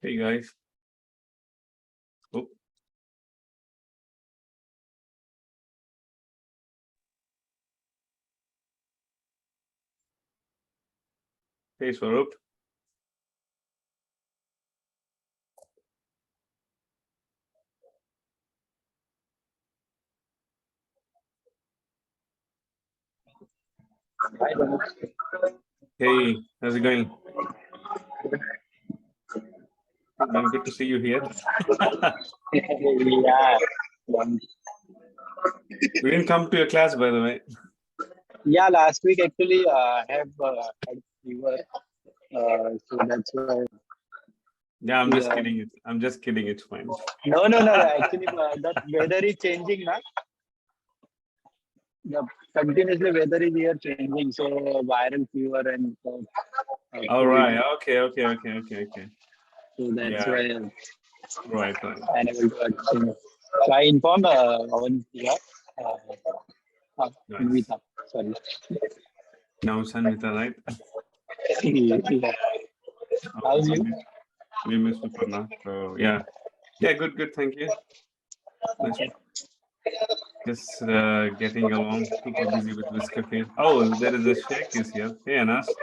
Hey guys. Oh, hey Swarup. Hi, Dhanu. Hey, how's it going? Man, good to see you here. Yeah. um, We didn't come to your class, by the way. Yeah, last week actually I have had fever, so that's why. Yeah, I'm just Yeah. kidding. I'm just kidding. It's fine. No. Actually, the weather is changing now. The continuously weather is here changing, so viral fever and All cold. right. Okay. So that's Yeah. why Right. I'm unable to attend. So I informed yeah, Nice. Nvita. Sorry. Now Sanmita, right? Yeah. Okay. How's you? We miss Suparna. So yeah. Yeah, good. Thank you. Nice. Just getting along. Super busy with Whisker here. Oh, there is a Sheikh is here. Hey, Anas.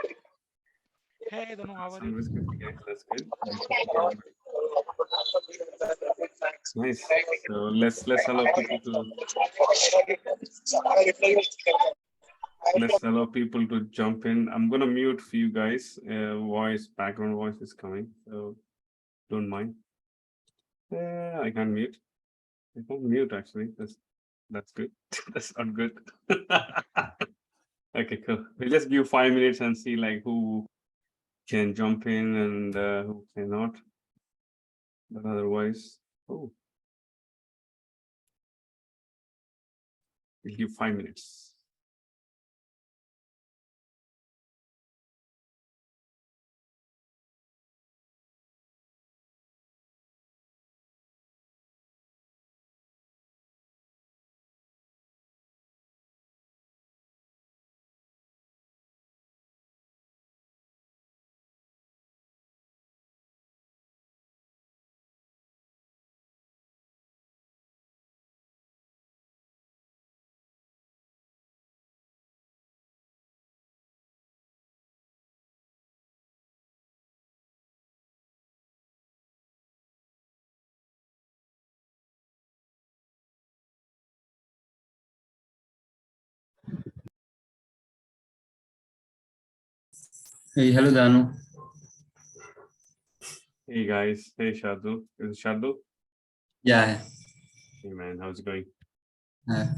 Hey, Dhanu, how are Some you? Whisker guys. That's good. Good to see everybody. Nice. So let's allow people to jump in. I'm gonna mute for you guys. Background voice is coming, so don't mind. I can't mute. I can't mute actually. That's good. That's not good. Okay, cool. We'll just give 5 minutes and see like who can jump in and who cannot. But otherwise, oh, we'll give 5 minutes. Hey, hello Danu. Hey guys. Hey Shadu. Is it Shadu? Yeah, Hey man, how's it going?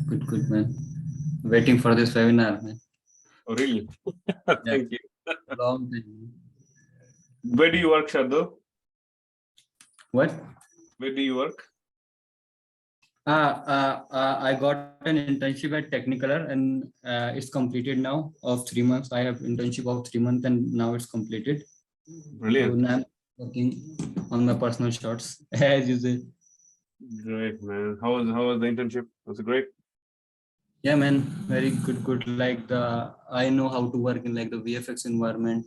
good man. Waiting for this webinar, man. Oh really? Yeah, Thank you. long time. Where do you work, Shadu? What? Where do you work? I got an internship at Technicolor and it's completed now of 3 months. I have internship of 3 months and now it's completed. So Brilliant. now I'm working on my personal shots, as you said. Great, man. How was the internship? Was it great? Yeah, man, very good. Like I know how to work in like the VFX environment,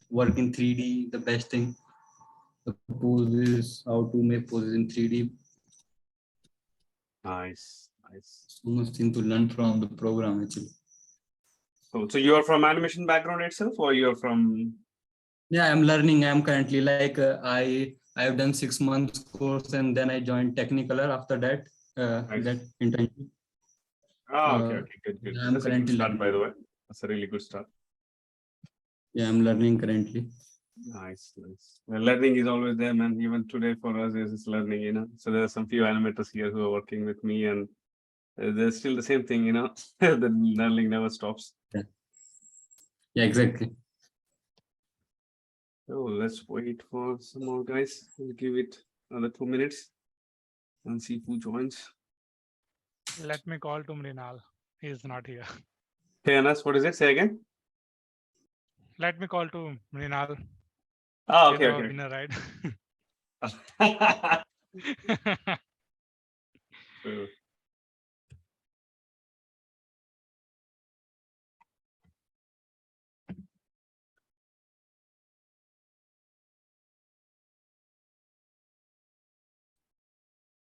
work in 3D, the best thing. The poses, how to make poses in 3D. Nice. So much thing to learn from the program actually. So you are from animation background itself, or you're from? Yeah, I'm learning. I'm currently like I have done 6 months course and then I joined Technicolor after that. Nice. That internship. Okay. Good. I'm That's a good currently start, by learning. the way. That's a really good start. Yeah, I'm learning currently. Nice. Well, learning is always there, man. Even today for us is learning, you know. So there are some few animators here who are working with me, and there's still the same thing, you know. The learning never stops. Yeah, exactly. So let's wait for some more guys. We'll give it another 2 minutes and see who joins. Let me call to Mrinal. He is not here. Hey Anas, what is it? Say again. Let me call to Mrinal. Okay. Winner, right? So,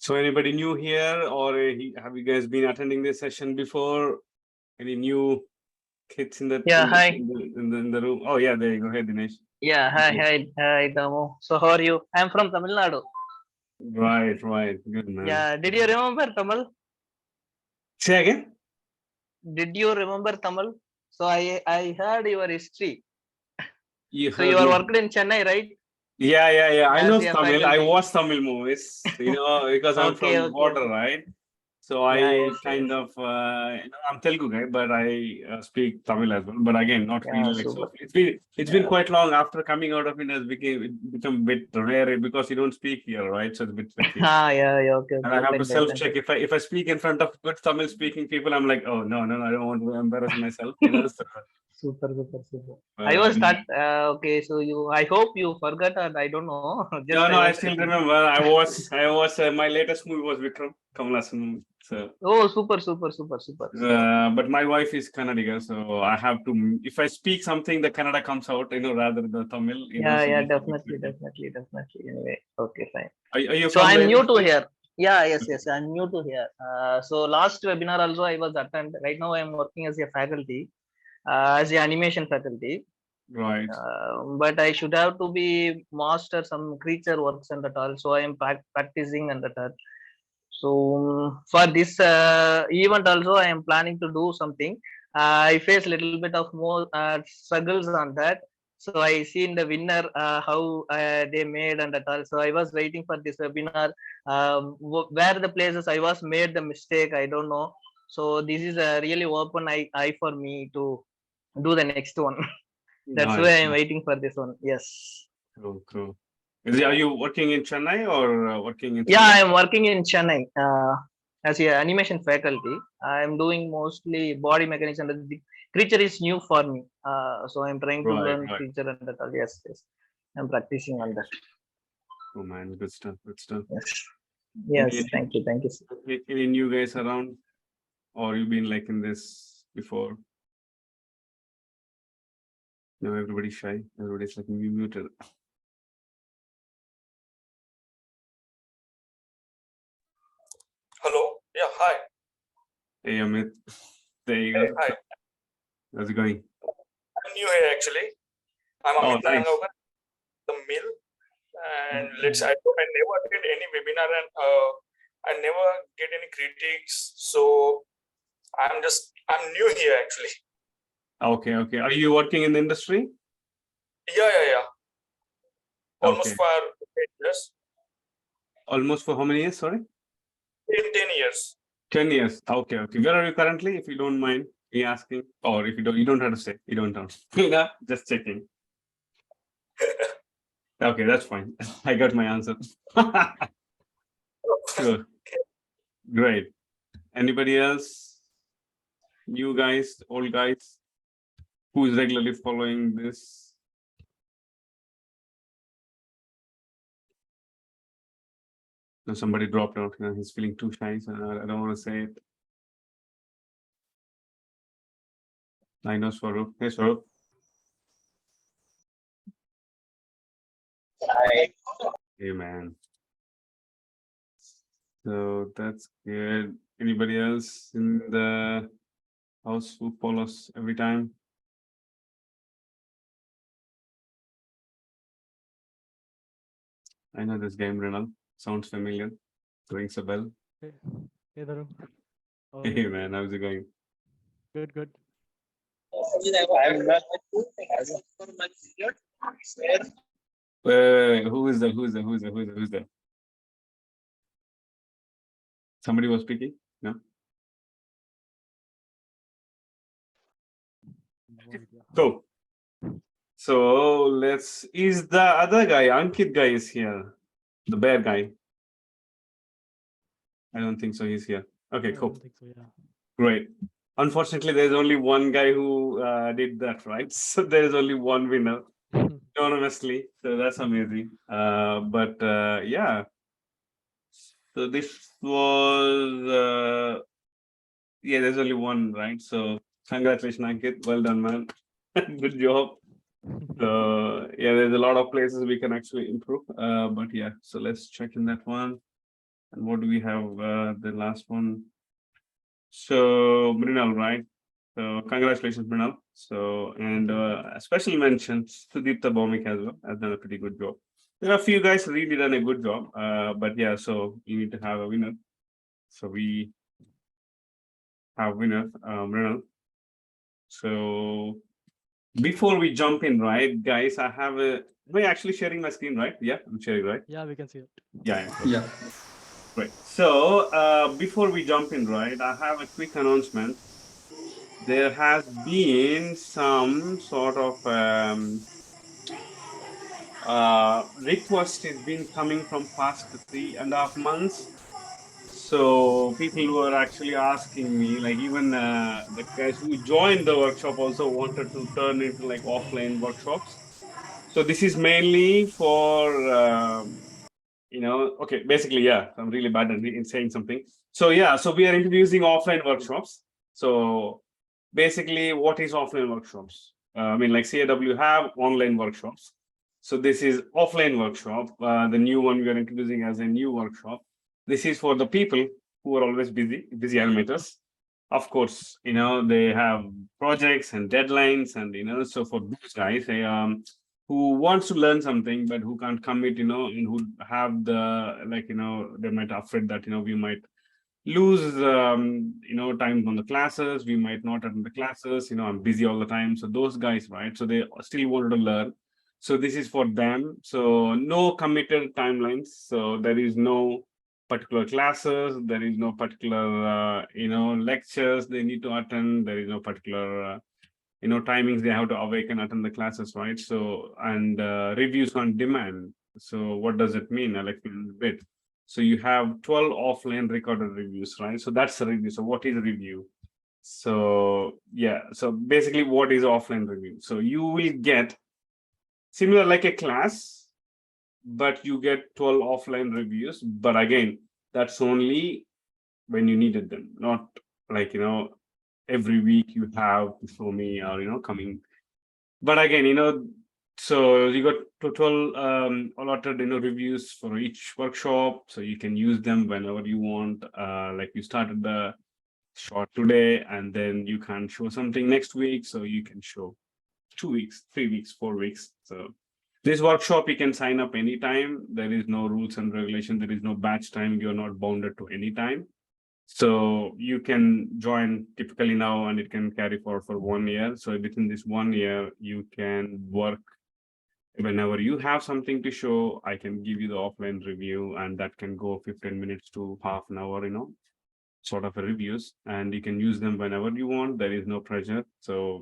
So anybody new here, or have you guys been attending this session before? Any new kids in the Yeah, hi. in the room? Oh yeah, there you go. Hey Dinesh. Yeah, hi, Damu. So how are you? I'm from Tamil Nadu. Right, good man. Yeah, did you remember Tamil? Say again. Did you remember Tamil? So I heard your history. You So you heard are me. working in Chennai, right? Yeah. I As know a Tamil. I faculty. watch Tamil movies, because I'm Okay, from okay, border, okay. right? So Yeah, I yes, kind yes. of, I'm Telugu guy, but I speak Tamil as well. But again, not Yeah, really like so. super. It's been quite long after coming out of it. It become a bit rare because you don't speak here, right? So it's a bit tricky. Yeah, okay, And I have to fine, self-check. If I speak in front of good Tamil speaking people, I'm like, oh no, I don't want to embarrass myself. So, Super. I was start. Okay, so I hope you forgot, or I don't know. Just no, I I was still checking. remember. I was. My latest movie was Vikram Kamala Hassan. So, Oh, super. but my wife is Kannadiga, so I have to. If I speak something, the Kannada comes out, rather than the Tamil. Yeah, So definitely. Anyway, okay, fine. Are you So from I'm the new to industry? here. Yeah, yes, I'm new to here. So last webinar also I was attend. Right now I'm working as a faculty, as a animation faculty. Right. But I should have to be master some creature works and that all. So I am practicing and that all. So for this event also I am planning to do something. I face a little bit of more struggles on that. So I seen the winner how they made and that all. So I was waiting for this webinar. Where the places I was made the mistake, I don't know. So this is a really open eye for me to do the next one. That's why Nice. I'm waiting for this one. Yes. Cool. Are you working in Chennai or working in? Yeah, I'm working in Chennai as a animation faculty. I'm doing mostly body mechanics, and the creature is new for me. So I'm trying to learn Right. creature and that. Yes. I'm practicing on that. Oh man, good stuff. Yes. Thank you. Any new guys around, or you been like in this before? No, everybody's shy. Everybody's like muted. Hello. Yeah. Hi. Hey Amit, there you Hey, go. hi. How's it going? I'm new here actually. I'm Oh, Amit nice. Nangaonkar, the mill, and I never did any webinar, and I never get any critiques. So I'm new here actually. Okay. Are you working in the industry? Yeah. Almost Okay. for 8 years. Almost for how many years? Sorry. In 10 years. 10 years. Okay. Where are you currently, if you don't mind me asking? Or if you don't have to say. You don't have. Yeah, just checking. Okay, that's fine. I got my answer. Sure. Great. Anybody else? New guys, old guys, who is regularly following this? No, somebody dropped out. He's feeling too shy, so I don't want to say it. I know Swarup. Hey, Swarup. Hi. Hey, man. So that's good. Anybody else in the house who follows every time? I know this game, Renal. Sounds familiar. Rings a bell. Hey, Dhanu. Hey, man, how's it going? Good. I'm not. Wait, who is that? Somebody was speaking? No? No idea. Cool. So is the other guy, Ankit guy is here? The bear guy? I don't think so, he's here. Okay, I cool. don't think so, yeah. Great. Unfortunately, there's only one guy who did that, right? So there is only one winner, anonymously. So that's amazing. But yeah. So this was, yeah, there's only one, right? So congratulations, Ankit. Well done, man. Good job. So yeah, there's a lot of places we can actually improve. But yeah, so let's check in that one. And what do we have? The last one. So Mrinal, right? So congratulations, Mrinal. So and a special mention to Deepta Bhomik as well, has done a pretty good job. There are a few guys really done a good job, but yeah, so you need to have a winner. So we have winner, Mrinal. So before we jump in, right, guys, I have a. Am I actually sharing my screen, right? Yeah, I'm sharing, right? Yeah, we can see it. Yeah. Yeah. Right. So before we jump in, right, I have a quick announcement. There has been some sort of request has been coming from past 3.5 months. So people who are actually asking me, like even the guys who joined the workshop also wanted to turn into like offline workshops. So this is mainly for okay, basically, yeah, I'm really bad in saying something. So yeah, so we are introducing offline workshops. So basically, what is offline workshops? I mean, like CAW have online workshops. So this is offline workshop, the new one we are introducing as a new workshop. This is for the people who are always busy animators. Of course, they have projects and deadlines, and so for those guys, who wants to learn something but who can't commit, and who have the they might afraid that we might lose time on the classes, we might not attend the classes, I'm busy all the time. So those guys, right, so they still wanted to learn. So this is for them. So no committed timelines. So there is no particular classes, there is no particular lectures they need to attend, there is no particular timings they have to awake and attend the classes, right? So and reviews on demand. So what does it mean? I'll explain a bit. So you have 12 offline recorded reviews, right? So that's a review. So what is a review? So yeah, so basically what is offline review? So you will get similar like a class, but you get 12 offline reviews. But again, that's only when you needed them, not like every week you have to show me or coming. But again, so you got total allotted reviews for each workshop, so you can use them whenever you want. Like you started the short today and then you can show something next week, so you can show 2 weeks, 3 weeks, 4 weeks. So this workshop you can sign up anytime. There is no rules and regulations, there is no batch time, you're not bounded to any time. So you can join typically now and it can carry for 1 year. So within this 1 year, you can work whenever you have something to show. I can give you the offline review and that can go 15 minutes to half an hour, sort of a reviews, and you can use them whenever you want. There is no pressure. So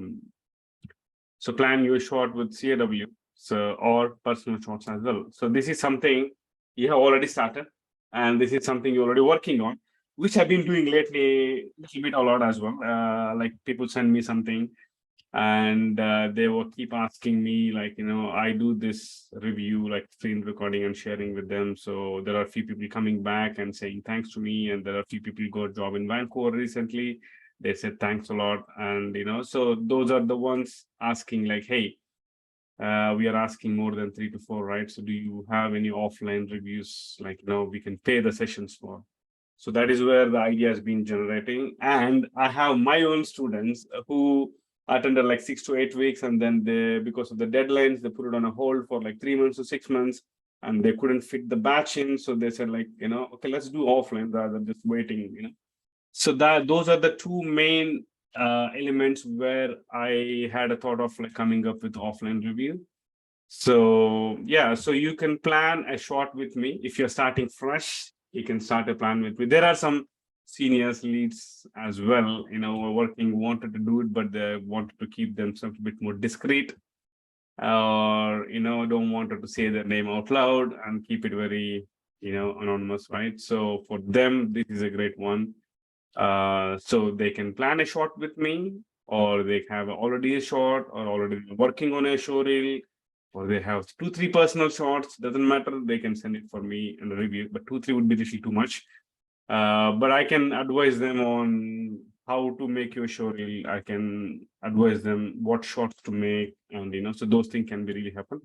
plan your short with CAW, so or personal shots as well. So this is something you have already started, and this is something you're already working on, which I've been doing lately a lot as well. Like people send me something and they will keep asking me, like, I do this review, like screen recording and sharing with them. So there are a few people coming back and saying thanks to me, and there are a few people got a job in Vancouver recently. They said thanks a lot. And so those are the ones asking like, hey, we are asking more than 3 to 4, right? So do you have any offline reviews, like we can pay the sessions for? So that is where the idea has been generating. And I have my own students who attended like 6 to 8 weeks, and then they, because of the deadlines, they put it on a hold for like 3 months to 6 months, and they couldn't fit the batch in. So they said like, okay, let's do offline rather than just waiting. So those are the two main elements where I had a thought of like coming up with offline review. So yeah, so you can plan a short with me. If you're starting fresh, you can start a plan with me. There are some seniors, leads as well, working, wanted to do it, but they wanted to keep themselves a bit more discreet, or don't wanted to say their name out loud and keep it very anonymous, right? So for them, this is a great one. So they can plan a short with me, or they have already a short, or already working on a show reel, or they have 2-3 personal shots. Doesn't matter, they can send it for me in a review, but 2-3 would be little too much. But I can advise them on how to make your show reel. I can advise them what shots to make, and so those things can be really happen.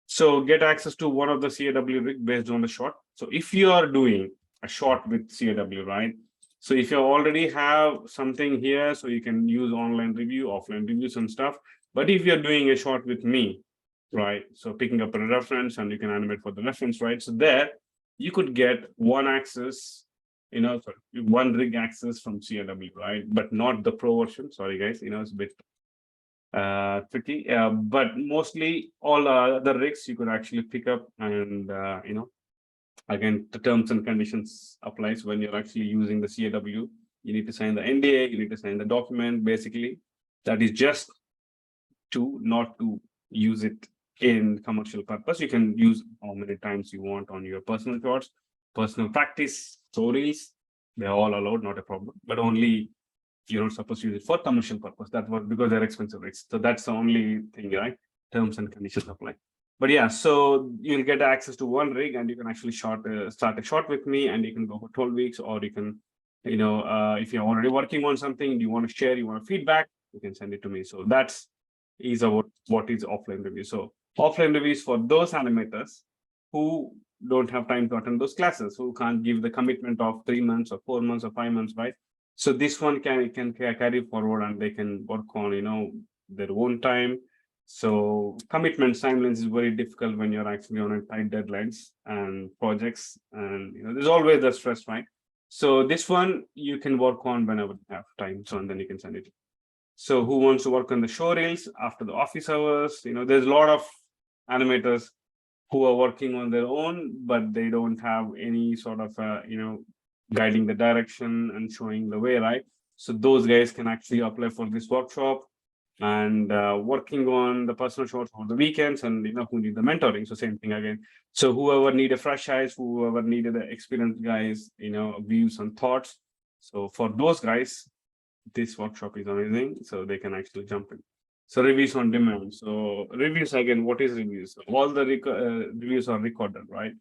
So get access to one of the CAW rig based on the shot. So if you are doing a shot with CAW, right? So if you already have something here, so you can use online review, offline reviews and stuff. But if you're doing a shot with me, right? So picking up a reference and you can animate for the reference, right? So there you could get one access, sorry, one rig access from CAW, right? But not the pro version. Sorry, guys, it's a bit tricky. But mostly all the rigs you could actually pick up and, again, the terms and conditions applies when you're actually using the CAW. You need to sign the NDA, you need to sign the document, basically. That is just not to use it in commercial purpose. You can use how many times you want on your personal shots, personal practice, stories. They're all allowed, not a problem. But only you're not supposed to use it for commercial purpose. That was because they're expensive rigs. So that's the only thing, right? Terms and conditions apply. But yeah, so you'll get access to one rig and you can actually start a shot with me and you can go for 12 weeks, or you can, if you're already working on something, you want to share, you want feedback, you can send it to me. So that's about what is offline review. So offline reviews for those animators who don't have time to attend those classes, who can't give the commitment of 3 months or 4 months or 5 months, right? So this one can carry forward and they can work on, their own time. So commitment timelines is very difficult when you're actually on a tight deadlines and projects, and there's always the stress, right? So this one you can work on whenever you have time. So and then you can send it. So who wants to work on the show reels after the office hours? There's a lot of animators who are working on their own, but they don't have any sort of guiding the direction and showing the way, right? So those guys can actually apply for this workshop and working on the personal shots over the weekends, and who need the mentoring. So same thing again. So whoever need a fresh eyes, whoever needed the experienced guys, views and thoughts. So for those guys, this workshop is amazing. So they can actually jump in. So reviews on demand. So reviews again, what is reviews? All the reviews are recorded, right?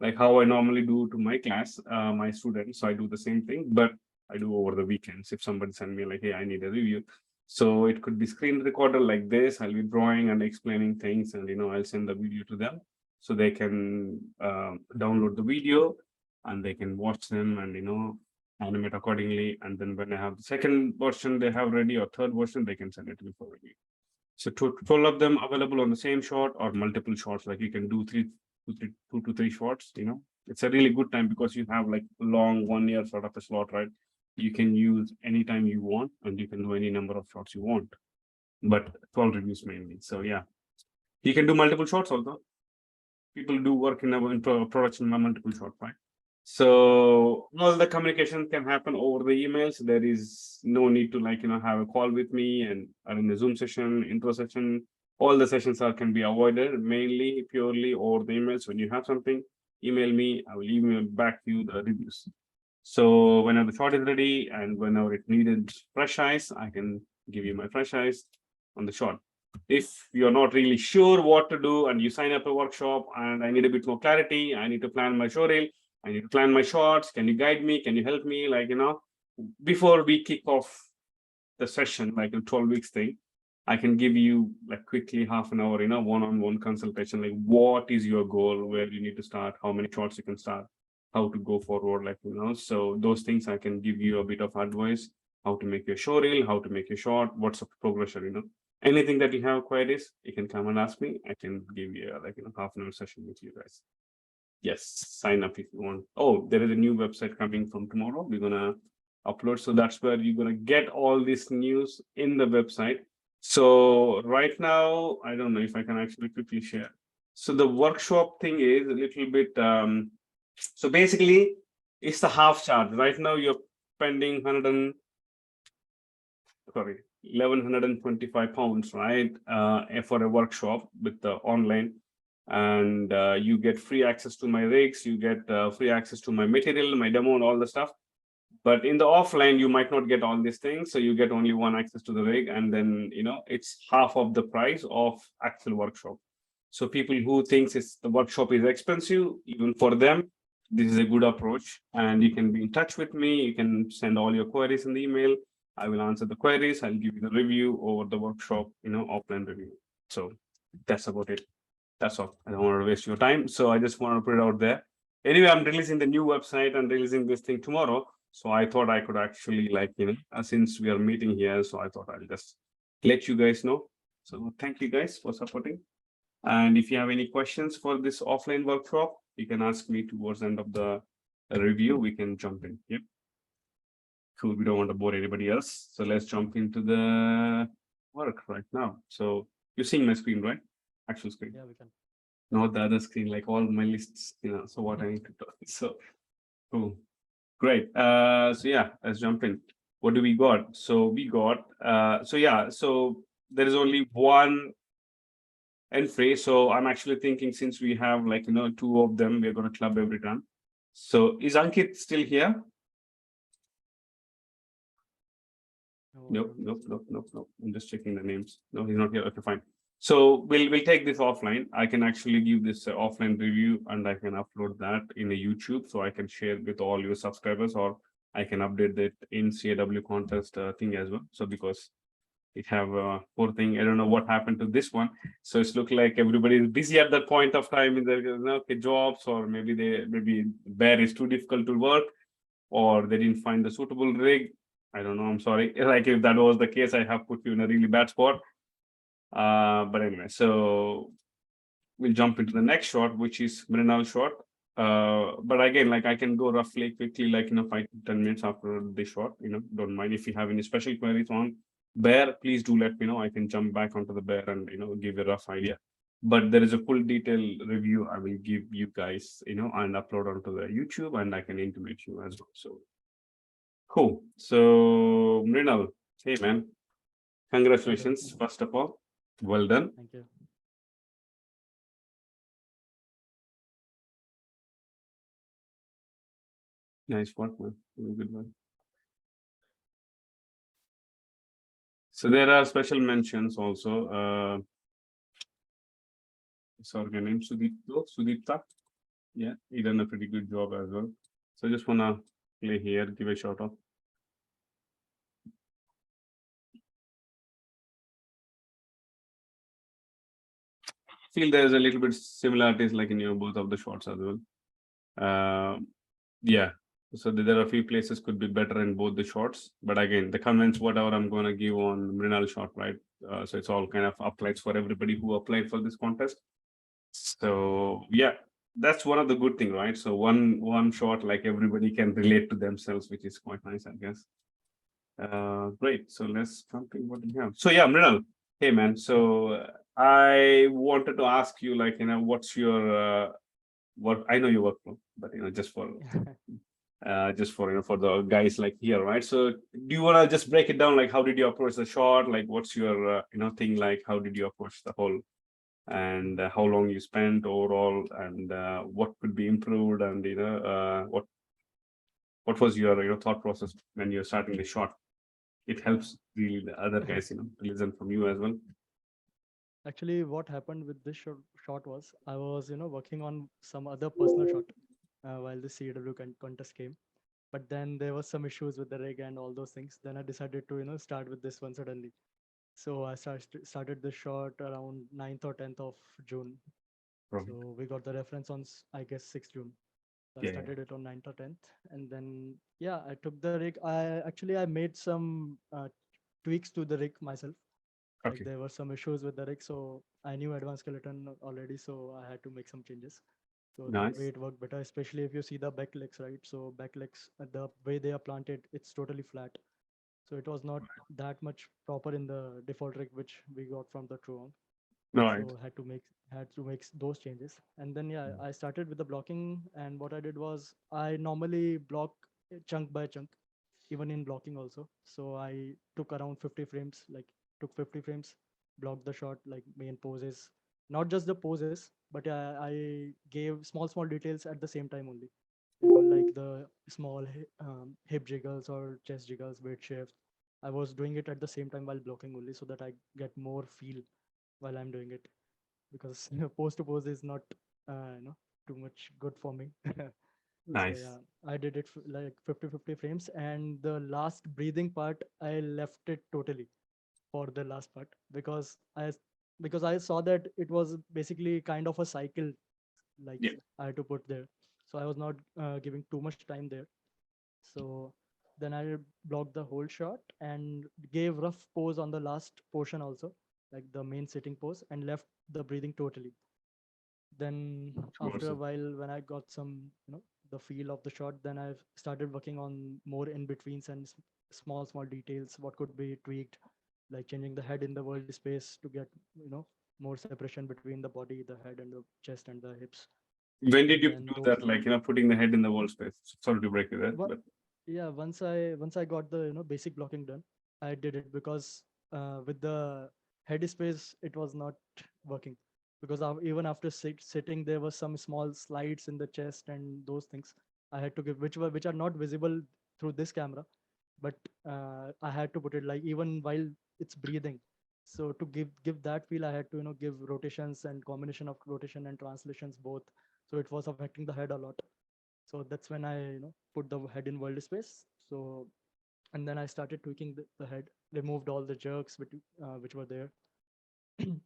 Like how I normally do to my class, my students. So I do the same thing, but I do over the weekends. If somebody send me like, hey, I need a review. So it could be screen recorded like this. I'll be drawing and explaining things, and I'll send the video to them so they can download the video and they can watch them and animate accordingly. And then when I have the second version they have ready, or third version, they can send it to me for review. So 12 of them available on the same shot or multiple shots. Like you can do 2 to 3 shots. It's a really good time because you have like long 1 year sort of a slot, right? You can use anytime you want and you can do any number of shots you want, but 12 reviews mainly. So yeah, you can do multiple shots also. People do work in production multiple shots, right? So all the communication can happen over the emails. There is no need to have a call with me and in the Zoom session, intro session. All the sessions can be avoided mainly purely over the emails. When you have something, email me. I will email back to you the reviews. So whenever the shot is ready and whenever it needed fresh eyes, I can give you my fresh eyes on the shot. If you're not really sure what to do and you sign up a workshop and I need a bit more clarity, I need to plan my show reel, I need to plan my shots. Can you guide me? Can you help me? Before we kick off the session, like a 12 weeks thing, I can give you like quickly half an hour, one-on-one consultation. Like what is your goal? Where you need to start? How many shots you can start? How to go forward? So those things I can give you a bit of advice. How to make your show reel? How to make your shot? What's the progression? Anything that you have queries, you can come and ask me. I can give you half an hour session with you guys. Yes, sign up if you want. Oh, there is a new website coming from tomorrow. We're gonna upload. So that's where you're gonna get all this news in the website. So right now, I don't know if I can actually quickly share. So the workshop thing is a little bit, so basically it's the half charge. Right now you're spending 1,125 pounds, right? For a workshop with the online. And you get free access to my rigs, you get free access to my material, my demo and all the stuff. But in the offline, you might not get all these things. So you get only one access to the rig, and then it's half of the price of actual workshop. So people who thinks the workshop is expensive, even for them, this is a good approach. And you can be in touch with me, you can send all your queries in the email. I will answer the queries, I'll give you the review over the workshop, offline review. So that's about it. That's all. I don't want to waste your time. So I just want to put it out there. Anyway, I'm releasing the new website and releasing this thing tomorrow. So I thought I could actually since we are meeting here, so I thought I'll just let you guys know. So thank you guys for supporting. And if you have any questions for this offline workshop, you can ask me towards the end of the review. We can jump in. Yep. Cool. We don't want to bore anybody else. So let's jump into the work right now. So you're seeing my screen, right? Actual screen. Yeah, we can. Not the other screen, like all my lists, so what I need to talk. So cool. Great. So yeah, let's jump in. What do we got? So we got so there is only one entry. So I'm actually thinking, since we have two of them, we're gonna club every time. So is Ankit still here? Nope. I'm just checking the names. No, he's not here. Okay, fine. So we'll take this offline. I can actually give this offline review, and I can upload that in a YouTube, so I can share with all your subscribers, or I can update that in CAW contest thing as well. So because it have poor thing, I don't know what happened to this one. So it's look like everybody is busy at that point of time in their jobs, or maybe bear is too difficult to work, or they didn't find the suitable rig. I don't know. I'm sorry. Like if that was the case, I have put you in a really bad spot. But anyway, so we'll jump into the next shot, which is Mrinal shot. But again, I can go roughly quickly, 5 to 10 minutes after the shot. Don't mind. If you have any special queries on bear, please do let me know. I can jump back onto the bear and give a rough idea. But there is a full detailed review I will give you guys, and upload onto the YouTube, and I can intimate you as well. So cool. So Mrinal, hey man, congratulations, first of all. Well done. Thank you. Nice work, man. Very good one. So there are special mentions also. Sorry, her name Sudipta. Yeah, he done a pretty good job as well. So I just wanna play here, give a shout out. Feel there's a little bit similarities in both of the shots as well. Yeah. So there are a few places could be better in both the shots, but again, the comments, whatever I'm gonna give on Mrinal shot, right? So it's all kind of applies for everybody who applied for this contest. So yeah, that's one of the good thing, right? So one shot, everybody can relate to themselves, which is quite nice, I guess. Great. So let's jump in what we have. So yeah, Mrinal, hey man. So I wanted to ask you, what's your what I know your workflow, but just for for the guys here, right? So do you want to just break it down, how did you approach the shot? What's your thing, how did you approach the whole, and how long you spent overall, and what could be improved, and what was your thought process when you're starting the shot? It helps really the other guys to listen from you as well. Actually, what happened with this shot was I was, working on some other personal shot while the CW contest came. But then there was some issues with the rig and all those things. Then I decided to, start with this one suddenly. So I started the shot around 9th or 10th of June. Perfect. So we got the reference on, I guess, 6th June. So I Yeah. started it on 9th or 10th. And then, yeah, I took the rig. I made some tweaks to the rig myself. Okay. There were some issues with the rig, so I knew advanced skeleton already, so I had to make some changes. So Nice. that way it worked better, especially if you see the back legs, right? So back legs, the way they are planted, it's totally flat. So it was not that much proper in the default rig which we got from the Truong. Right. So had to make those changes. And then yeah, I started with the blocking, and what I did was I normally block chunk by chunk, even in blocking also. So I took around 50 frames, took 50 frames, blocked the shot, main poses, not just the poses, but I gave small details at the same time only. It was like the small hip jiggles or chest jiggles, weight shift. I was doing it at the same time while blocking only, so that I get more feel while I'm doing it, because pose to pose is not too much good for me. So Nice. yeah, I did it like 50 frames, and the last breathing part I left it totally for the last part, because I saw that it was basically kind of a cycle, Yeah. I had to put there. so I was not giving too much time there. So then I blocked the whole shot and gave rough pose on the last portion also, like the main sitting pose, and left the breathing totally. Then after a Awesome. while, when I got some, the feel of the shot, then I started working on more in betweens and small details, what could be tweaked, like changing the head in the world space to get, more separation between the body, the head, and the chest and the hips. When did you Then do those, that? Like, putting the head in the wall space. Sorry to break you there, what, but yeah, once I got the basic blocking done, I did it because with the head space it was not working, because even after sitting there was some small slides in the chest and those things I had to give, which are not visible through this camera, but I had to put it, like, even while it's breathing. So to give that feel, I had to give rotations and combination of rotation and translations both. So it was affecting the head a lot. So that's when I put the head in world space. So, and then I started tweaking the head, removed all the jerks which were there.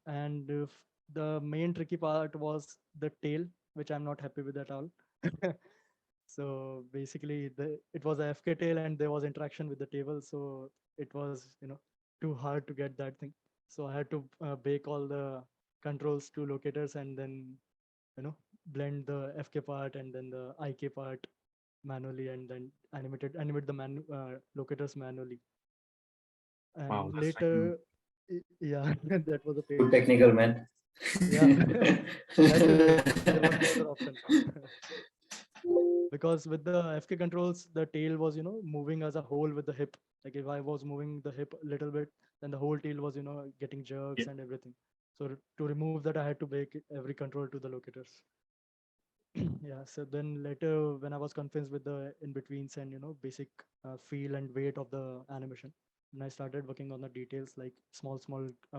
And the main tricky part was the tail, which I'm not happy with at all. So basically it was a FK tail and there was interaction with the table, so it was too hard to get that thing. So I had to bake all the controls to locators and then blend the FK part and then the IK part manually, and then animate the locators manually. wow, And that's like, later, yeah, that was a pain. Too technical, man. Yeah, had to do it. There was no other option. Because with the FK controls, the tail was moving as a whole with the hip. Like if I was moving the hip a little bit, then the whole tail was getting jerks Yeah. and everything. So to remove that, I had to bake every control to the locators. Yeah, so then later when I was convinced with the in-betweens and basic feel and weight of the animation, and I started working on the details like small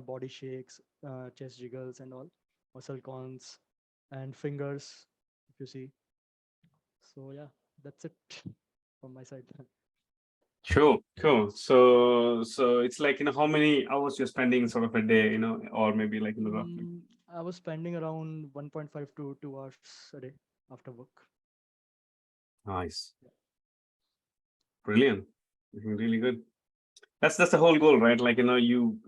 body shakes, chest jiggles and all, muscle cons and fingers, if you see. So yeah, that's it from my side. Cool, cool. So it's like, how many hours you're spending sort of a day, or maybe like, roughly. I was spending around 1.5 to 2 hours a day after work. Nice. Yeah. Brilliant. Looking really good. That's the whole goal, right? Like, you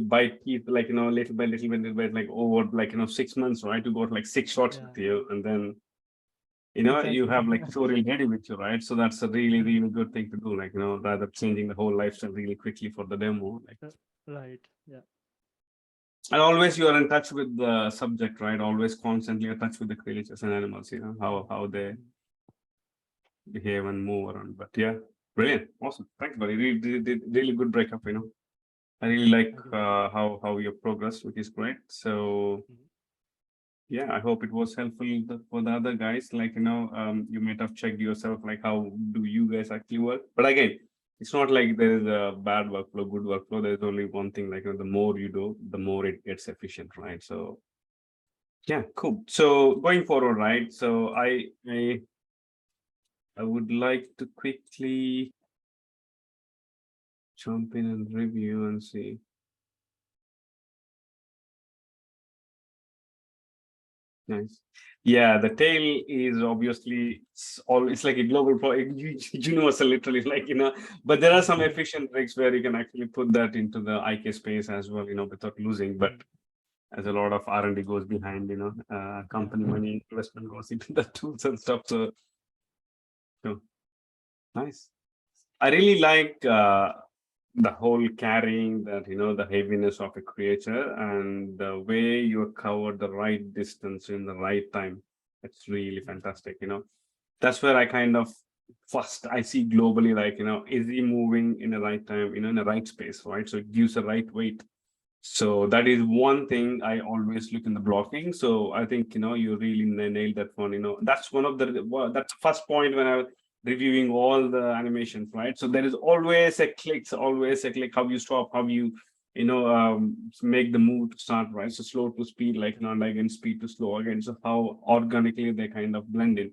bite teeth, like, little by little bit, like over like, 6 months, right? To go to like 6 shots Yeah, with you, and then you exactly. have like story ready with you, right? So that's a really good thing to do, like, rather changing the whole lifestyle really quickly for the demo. Like, Right. Yeah. and always you are in touch with the subject, right? Always constantly in touch with the creatures and animals, how they behave and move around. But yeah, brilliant, awesome. Thanks, buddy. Really good breakup, I really like Thank you. how you progress, which is great. So Mhm. yeah, I hope it was helpful for the other guys. Like, you might have checked yourself, like how do you guys actually work? But again, it's not like there is a bad workflow, good workflow. There's only one thing, like, the more you do, the more it gets efficient, right? So yeah, cool. So going forward, right? So I would like to quickly jump in and review and see. Nice. Yeah, the tail is obviously it's like a global universal, literally, like, but there are some efficient tricks where you can actually put that into the IK space as well, without losing. But as a lot of R&D goes behind, company money investment goes into the tools and stuff. So nice. I really like the whole carrying that, the heaviness of a creature and the way you cover the right distance in the right time. It's really fantastic, That's where I kind of first I see globally, like, is he moving in the right time, in the right space, right? So it gives the right weight. So that is one thing I always look in the blocking. So I think, you really nailed that one, that's one of that's the first point when I reviewing all the animations, right? So there is always a click, how you stop, how you make the move to start, right? So slow to speed, like, and again speed to slow again. So how organically they kind of blend in.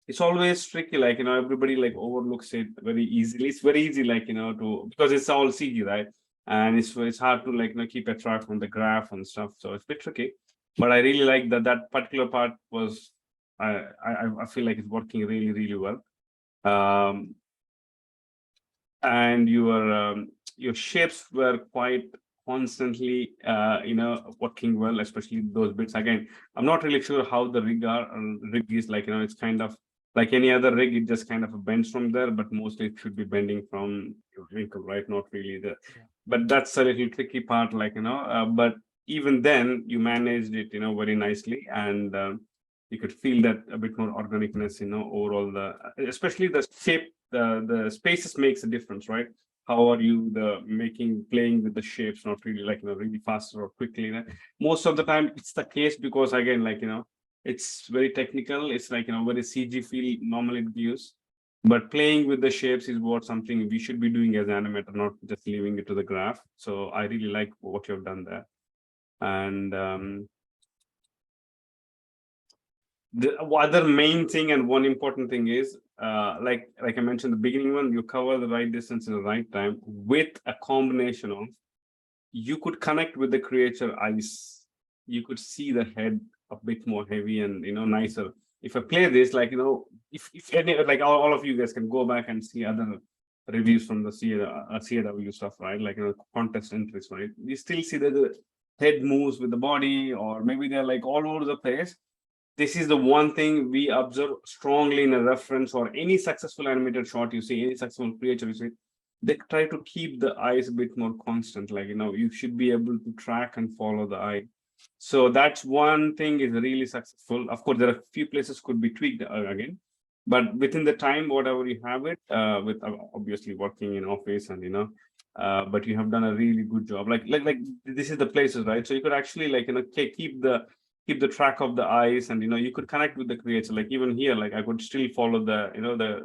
It's always tricky, like, everybody like overlooks it very easily. It's very easy, like, to, because it's all CG, right? And it's hard to, like, keep a track on the graph and stuff. So it's a bit tricky. But I really like that particular part was I feel like it's working really, really well. And your shapes were quite constantly working well, especially those bits. Again, I'm not really sure how the rig is like, it's kind of like any other rig, it just kind of bends from there, but mostly it should be bending from your wrinkle, right? Not really the but that's a little tricky part, like, but even then you managed it, very nicely. And you could feel that a bit more organicness, overall, especially the shape, the spaces makes a difference, right? How are you playing with the shapes, not really like, really faster or quickly. Most of the time it's the case, because again, like, it's very technical. It's like, very CG feel normally it gives. But playing with the shapes is something we should be doing as an animator, not just leaving it to the graph. So I really like what you've done there. And the other main thing and one important thing is, like I mentioned the beginning one, you cover the right distance in the right time with a combination of, you could connect with the creature eyes. You could see the head a bit more heavy and, nicer. If I play this, like, if any, like all of you guys can go back and see other reviews from the CAW stuff, right? Like, contest entries, right? You still see that the head moves with the body, or maybe they're like all over the place. This is the one thing we observe strongly in a reference, or any successful animated shot you see, any successful creature you see, they try to keep the eyes a bit more constant. Like, you should be able to track and follow the eye. So that's one thing is really successful. Of course, there are a few places could be tweaked again, but within the time, whatever you have it, with obviously working in office and, but you have done a really good job. Like this is the places, right? So you could actually, like, keep the track of the eyes, and, you could connect with the creator. Like even here, like I could still follow the,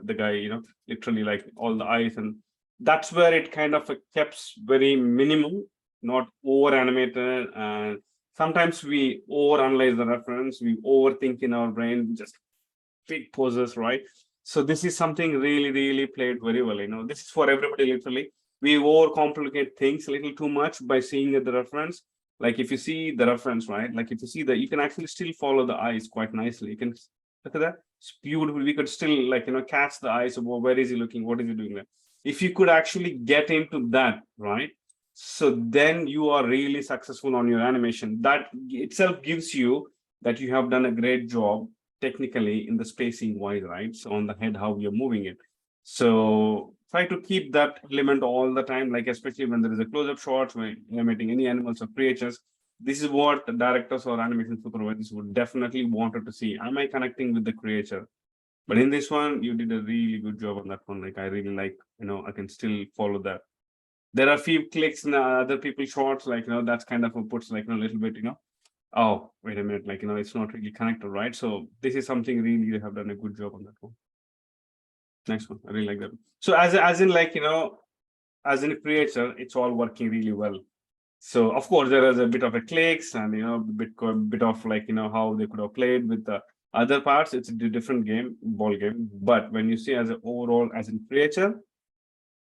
the guy, literally like all the eyes. And that's where it kind of kept very minimal, not over animated. And sometimes we over analyze the reference, we overthink in our brain, just big poses, right? So this is something really, really played very well. This is for everybody. Literally, we overcomplicate things a little too much by seeing the reference. Like if you see the reference, right? Like if you see that, you can actually still follow the eyes quite nicely. You can look at that. It's beautiful. We could still, like, catch the eyes of, where is he looking? What is he doing there? If you could actually get into that, right? So then you are really successful on your animation. That itself gives you that you have done a great job technically in the spacing wise, right? So on the head, how you're moving it. So try to keep that element all the time, like especially when there is a close-up shot, when animating any animals or creatures. This is what the directors or animation supervisors would definitely wanted to see. Am I connecting with the creature? But in this one, you did a really good job on that one. Like I really like, I can still follow that. There are a few clicks in other people's shots, like, that's kind of puts like a little bit, oh, wait a minute, like, it's not really connected, right? So this is something really you have done a good job on that one. Next one, I really like that. So as in like, as in a creator, it's all working really well. So of course there is a bit of a clicks and, bit of like, how they could have played with the other parts. It's a different ball game. But when you see as an overall, as in creator,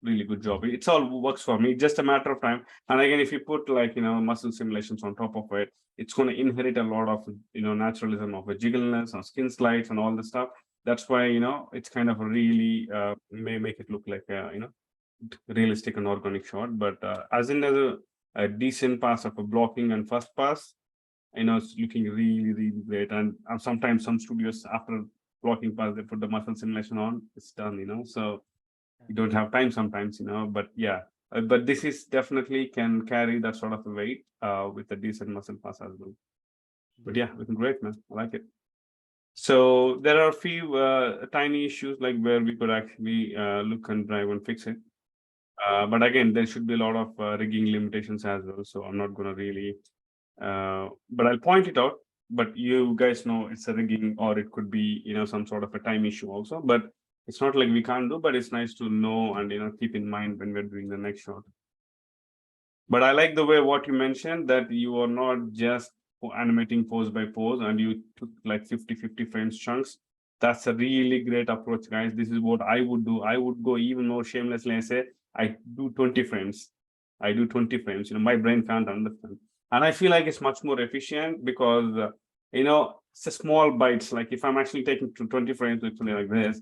really good job. It's all works for me, just a matter of time. And again, if you put like, muscle simulations on top of it, it's going to inherit a lot of, naturalism of a jiggleness or skin slides and all the stuff. That's why, it's kind of a really may make it look like a, realistic and organic shot. But as a decent pass of a blocking and first pass, it's looking really, really great. And sometimes some studios, after blocking pass, they put the muscle simulation on, it's done, so you don't have time sometimes, but yeah, but this is definitely can carry that sort of a weight with a decent muscle pass as well. But yeah, looking great, man. I like it. So there are a few tiny issues like where we could actually look and drive and fix it. But again, there should be a lot of rigging limitations as well. So I'm not going to really, but I'll point it out. But you guys know it's a rigging, or it could be, some sort of a time issue also. But it's not like we can't do, but it's nice to know and, keep in mind when we're doing the next shot. But I like the way what you mentioned, that you are not just animating pose by pose and you took like 50 frames chunks. That's a really great approach, guys. This is what I would do. I would go even more shamelessly and say, I do 20 frames. I do 20 frames. My brain can't understand. And I feel like it's much more efficient because, it's a small bites. Like if I'm actually taking to 20 frames, literally like this.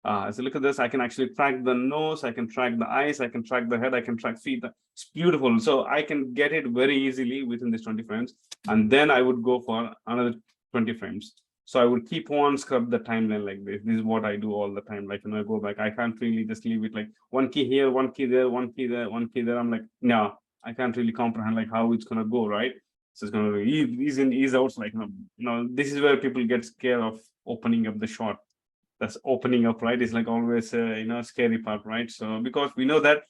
So look at this, I can actually track the nose, I can track the eyes, I can track the head, I can track feet. It's beautiful. So I can get it very easily within this 20 frames. And then I would go for another 20 frames. So I would keep on scrub the timeline like this. This is what I do all the time. Like when I go back, I can't really just leave it like one key here, one key there, one key there, one key there. I'm like, no, I can't really comprehend like how it's gonna go, right? So it's gonna ease in, ease out. Like, this is where people get scared of opening up the shot. That's opening up, right? It's like always scary part, right? So because we know that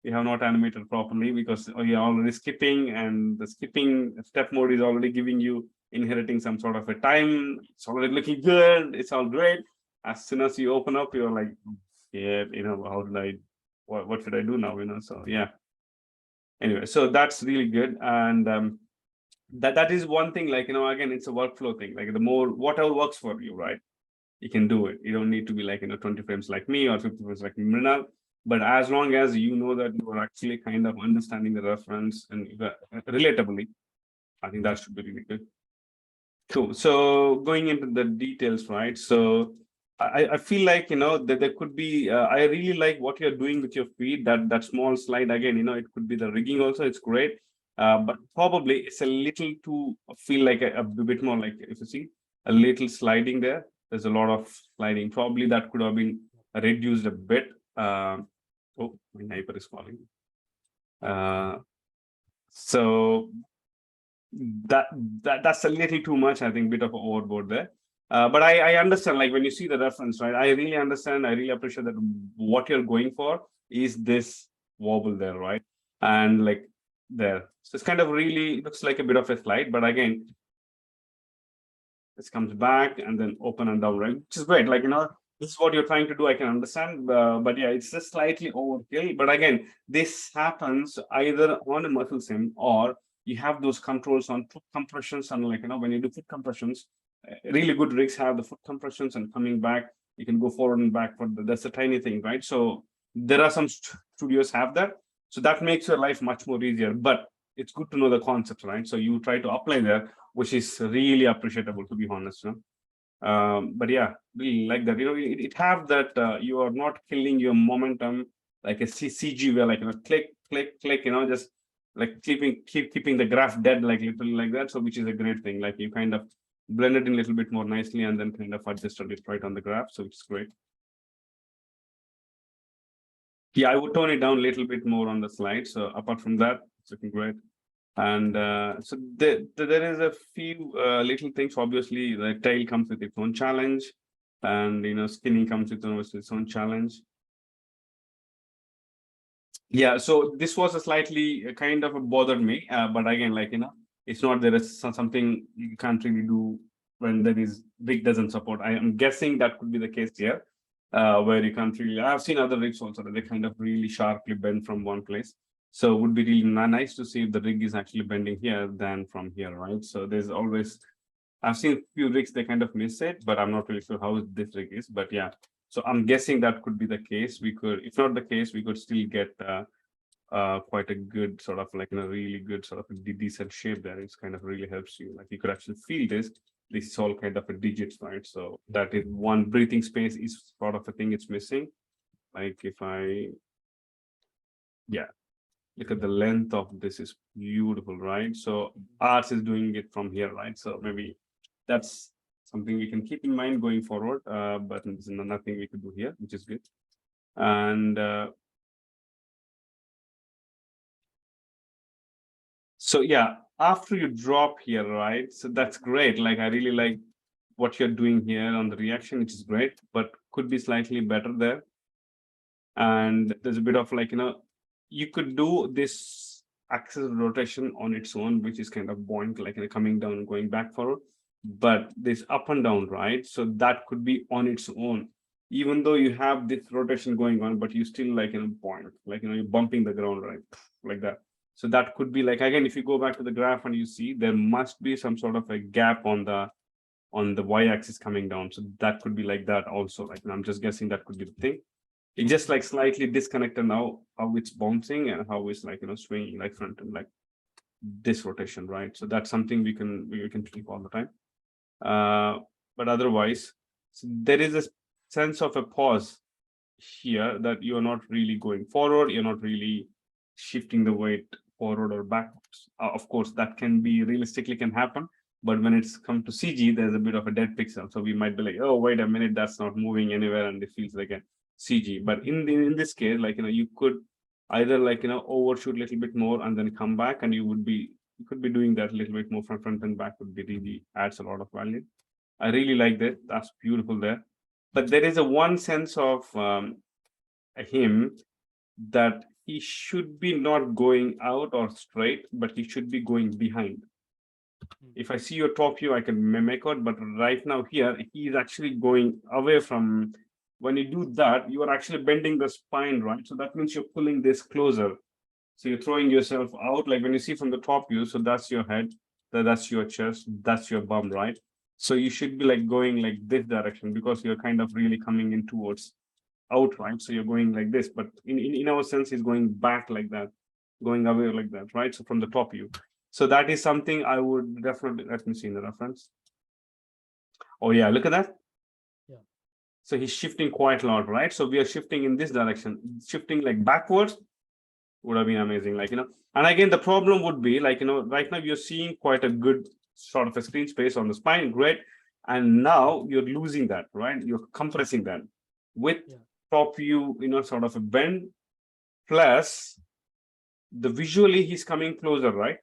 we have not animated properly because you're already skipping, and the skipping step mode is already giving you inheriting some sort of a time. It's already looking good, it's all great. As soon as you open up, you're like, yeah, how did I, what should I do now? So yeah, anyway, so that's really good. And that is one thing, like, again, it's a workflow thing. Like the more, whatever works for you, right? You can do it. You don't need to be like 20 frames like me or 50 frames like Mrinal. But as long as you know that you are actually kind of understanding the reference and relatably, I think that should be really good. Cool. So going into the details, right? So I feel like that there could be. I really like what you're doing with your feet. That small slide again. It could be the rigging also. It's great. But probably it's a little too feel like a bit more like, if you see a little sliding there. There's a lot of sliding. Probably that could have been reduced a bit. Oh, my neighbor is calling. So that's a little too much. I think bit of overboard there. But I understand, like when you see the reference, right? I really understand. I really appreciate that what you're going for is this wobble there, right? And like there. So it's kind of really looks like a bit of a slide, but again, this comes back and then open and down, right? Which is great. Like, this is what you're trying to do. I can understand, but yeah, it's just slightly overkill. But again, this happens either on a muscle sim or you have those controls on foot compressions. And like, when you do foot compressions, really good rigs have the foot compressions and coming back, you can go forward and back, but that's a tiny thing, right? So there are some studios have that. So that makes your life much more easier, but it's good to know the concept, right? So you try to apply there, which is really appreciable, to be honest. But yeah, really like that. It have that you are not killing your momentum like a CG where like click, click, click. Just like keeping the graph dead, like literally like that. So which is a great thing. Like you kind of blend it in a little bit more nicely and then kind of adjusted it right on the graph. So it's great. Yeah, I would tone it down a little bit more on the slide. So apart from that, it's looking great. And so there is a few little things. Obviously, the tail comes with its own challenge, and skinning comes with its own challenge. Yeah, so this was a slightly kind of bothered me, but again, like it's not there is something you can't really do when there is rig doesn't support. I am guessing that could be the case here, where you can't really. I've seen other rigs also that they kind of really sharply bend from one place. So it would be really nice to see if the rig is actually bending here than from here, right? So there's always, I've seen a few rigs, they kind of miss it, but I'm not really sure how this rig is, but yeah. So I'm guessing that could be the case. We could, if not the case, we could still get quite a good sort of like really good sort of a decent shape there. It's kind of really helps you. Like you could actually feel this. This is all kind of a digits, right? So that is one breathing space is sort of a thing it's missing. Like if I, yeah. Look at the length of this is beautiful, right? So Arts is doing it from here, right? So maybe that's something we can keep in mind going forward, but there's nothing we could do here, which is good. And so yeah, after you drop here, right? So that's great. Like I really like what you're doing here on the reaction, which is great, but could be slightly better there. And there's a bit of like, you could do this axis rotation on its own, which is kind of boink, like coming down, going back forward. But this up and down, right? So that could be on its own, even though you have this rotation going on, but you still like point, like you're bumping the ground, right? Like that. So that could be like, again, if you go back to the graph and you see there must be some sort of a gap on the y-axis coming down. So that could be like that also. Like I'm just guessing that could be the thing. It's just like slightly disconnected now, how it's bouncing and how it's like swinging like front and like this rotation, right? So that's something we can tweak all the time. But otherwise, so there is a sense of a pause here that you're not really going forward, you're not really shifting the weight forward or backwards. Of course, that can be realistically can happen, but when it's come to CG, there's a bit of a dead pixel. So we might be like, oh, wait a minute, that's not moving anywhere, and it feels like a CG. But in this case, like, you know, you could either like, you know, overshoot a little bit more and then come back, and you could be doing that a little bit more from front and back would be really adds a lot of value. I really like that. That's beautiful there. But there is a one sense of him that he should be not going out or straight, but he should be going behind. If I see your top view, I can make out, but right now here, he's actually going away from, when you do that, you are actually bending the spine, right? So that means you're pulling this closer. So you're throwing yourself out, like when you see from the top view, so that's your head, that's your chest, that's your bum, right? So you should be like going like this direction because you're kind of really coming in towards out, right? So you're going like this, but in our sense, he's going back like that, going away like that, right? So from the top view. So that is something I would definitely, let me see in the reference. Oh yeah, look at that. Yeah. So he's shifting quite a lot, right? So we are shifting in this direction, shifting like backwards would have been amazing, like, you know. And again, the problem would be like, you know, right now you're seeing quite a good sort of a screen space on the spine, great. And now you're losing that, right? You're compressing that with top view, you know, sort of a bend, plus the visually he's coming closer, right?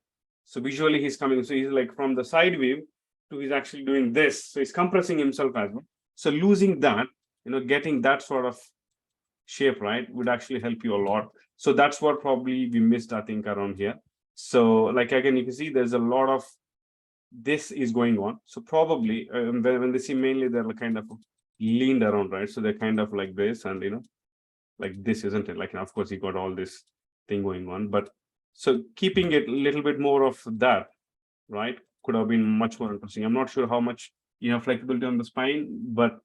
So visually he's coming, so he's like from the side view to he's actually doing this. So he's compressing himself as well. So losing that, you know, getting that sort of shape, right, would actually help you a lot. So that's what probably we missed, I think, around here. So like, again, you can see there's a lot of this is going on. So probably when they see mainly they're kind of leaned around, right? So they're kind of like this, and you know, like this, isn't it? Like, of course, you got all this thing going on, but so keeping it a little bit more of that, right, could have been much more interesting. I'm not sure how much you have flexibility on the spine, but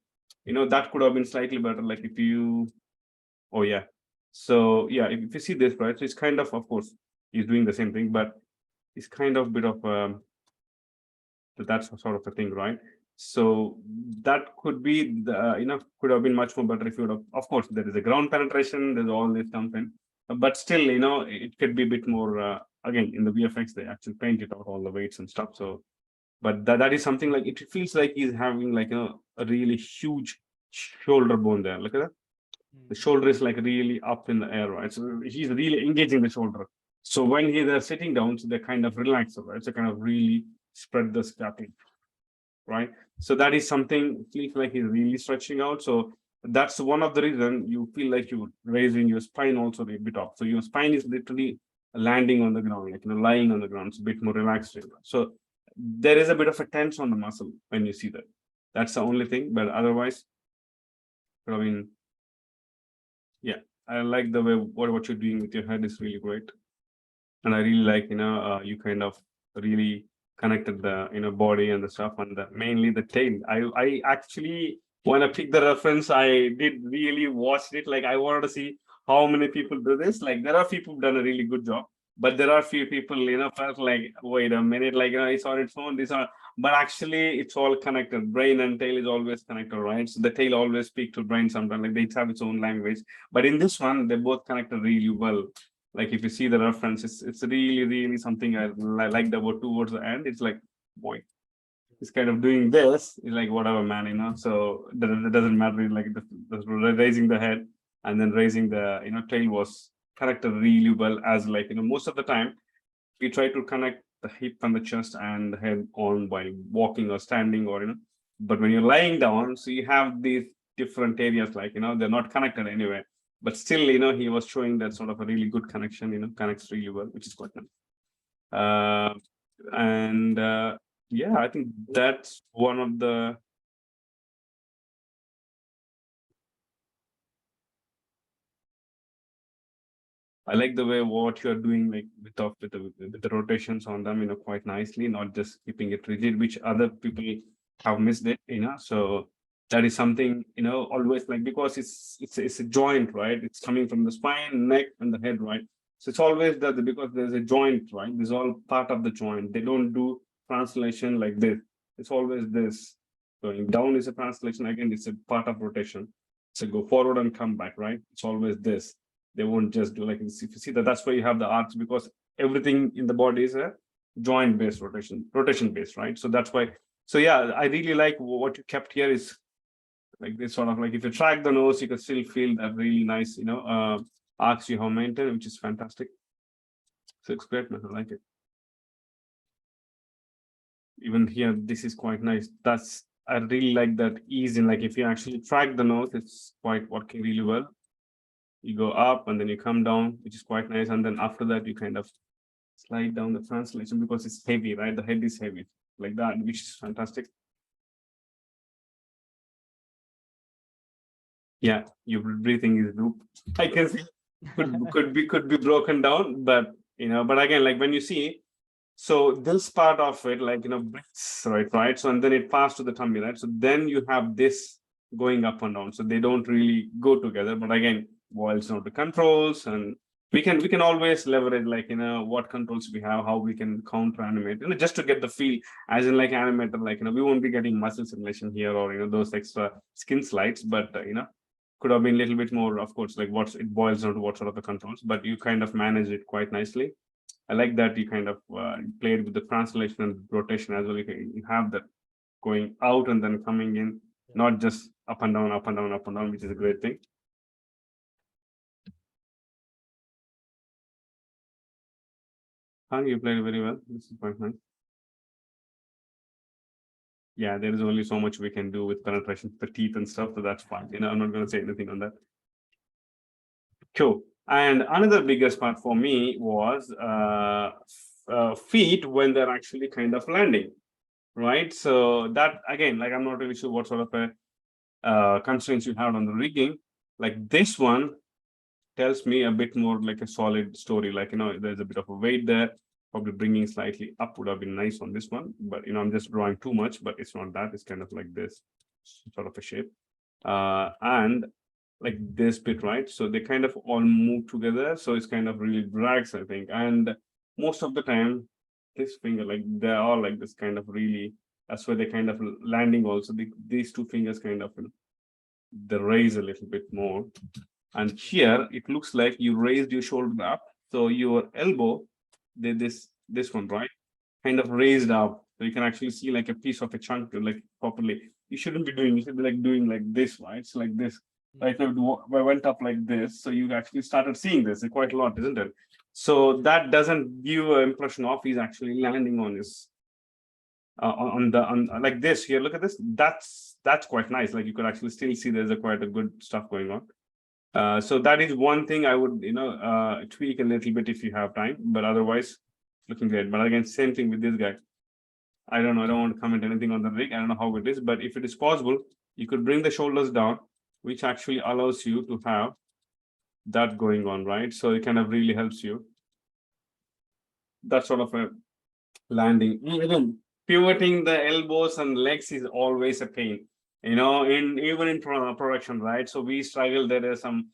you know, that could have been slightly better. Like if you, oh yeah, so yeah, if you see this, right, so it's kind of course, he's doing the same thing, but it's kind of bit of that's sort of a thing, right? So that could be the, you know, could have been much more better if you would have, of course, there is a ground penetration, there's all this something, but still, you know, it could be a bit more, again, in the VFX, they actually paint it out, all the weights and stuff. So, but that is something like, it feels like he's having like, you know, a really huge shoulder bone there. Look at that. The shoulder is like really up in the air, right? So he's really engaging the shoulder. So when they're sitting down, so they're kind of relaxed, right? So kind of really spread the scapula, right? So that is something, feels like he's really stretching out. So that's one of the reason you feel like you're raising your spine also a bit up. So your spine is literally landing on the ground, like, you know, lying on the ground. It's a bit more relaxed. So there is a bit of a tense on the muscle when you see that. That's the only thing, but otherwise, I mean, yeah, I like the way what you're doing with your head is really great. And I really like, you know, you kind of really connected the, you know, body and the stuff, and mainly the tail. I actually, when I picked the reference, I did really watch it. Like, I wanted to see how many people do this. Like, there are people who've done a really good job, but there are few people, you know, felt like, wait a minute, like, you know, it's on its own, this on, but actually it's all connected. Brain and tail is always connected, right? So the tail always speak to brain sometimes, like they have its own language. But in this one, they both connected really well. Like if you see the reference, it's really something I liked about towards the end. It's like, boy, it's kind of doing this. It's like whatever, man, you know. So that doesn't matter. Like the raising the head and then raising the, you know, tail was connected really well. As like, you know, most of the time we try to connect the hip and the chest and the head on while walking or standing, or you know. But when you're lying down, so you have these different areas, like, you know, they're not connected anyway. But still, you know, he was showing that sort of a really good connection, you know, connects really well, which is quite nice. Yeah, I think that's one of the. I like the way what you're doing, like with the rotations on them, you know, quite nicely, not just keeping it rigid, which other people have missed it, you know. So that is something, you know, always like, because it's a joint, right? It's coming from the spine, neck, and the head, right? So it's always that because there's a joint, right? This is all part of the joint. They don't do translation like this. it's always this. Going down is a translation. Again, it's a part of rotation. So go forward and come back, right? It's always this. They won't just do like this. If you see that, that's why you have the arcs, because everything in the body is a joint based rotation based, right? So that's why. So yeah, I really like what you kept here is like this sort of like, if you track the nose, you can still feel that really nice, arcs you have maintained, which is fantastic. So it's great, man. I like it. Even here, this is quite nice. I really like that ease in, like, if you actually track the nose, it's quite working really well. You go up and then you come down, which is quite nice. And then after that, you kind of slide down the translation because it's heavy, right? The head is heavy like that, which is fantastic. Yeah, your breathing is loop. I can see could be broken down, but but again, like when you see, so this part of it, like breaths, right. So and then it passes to the tummy, right? So then you have this going up and down. So they don't really go together. But again, boils down to controls, and we can always leverage like what controls we have, how we can counter animate, just to get the feel, as in like animator, like we won't be getting muscle simulation here or those extra skin slides, but could have been a little bit more, of course, like it boils down to what sort of the controls, but you kind of manage it quite nicely. I like that you kind of played with the translation and rotation as well. You have that going out and then coming in, not just up and down, up and down, up and down, which is a great thing. You played very well. This is quite nice. Yeah, there is only so much we can do with penetration, the teeth and stuff, so that's fine. I'm not going to say anything on that. Cool. And another biggest part for me was feet when they're actually kind of landing, right? So that, again, like I'm not really sure what sort of a constraints you have on the rigging. Like this one tells me a bit more like a solid story, like there's a bit of a weight there. Probably bringing slightly up would have been nice on this one, but I'm just drawing too much, but it's not that. It's kind of like this sort of a shape, and like this bit, right? So they kind of all move together, so it's kind of really drags, I think. And most of the time, this finger, like they're all like this kind of really. That's why they kind of landing also. These two fingers kind of they raise a little bit more, and here it looks like you raised your shoulder up, so your elbow. This one, right, kind of raised up, so you can actually see like a piece of a chunk like properly. You shouldn't be doing, you should be like doing like this, right? It's like this. Right now I went up like this, so you actually started seeing this quite a lot, isn't it? So that doesn't give an impression of he's actually landing on his on like this here. Look at this. That's quite nice. Like you could actually still see there's quite a good stuff going on. So that is one thing I would, tweak a little bit if you have time, but otherwise looking great. But again, same thing with this guy. I don't know. I don't want to comment anything on the rig. I don't know how it is, but if it is possible, you could bring the shoulders down, which actually allows you to have that going on, right? So it kind of really helps you. That sort of a landing. Even pivoting the elbows and legs is always a pain. Even in production, right? So we struggle. There are some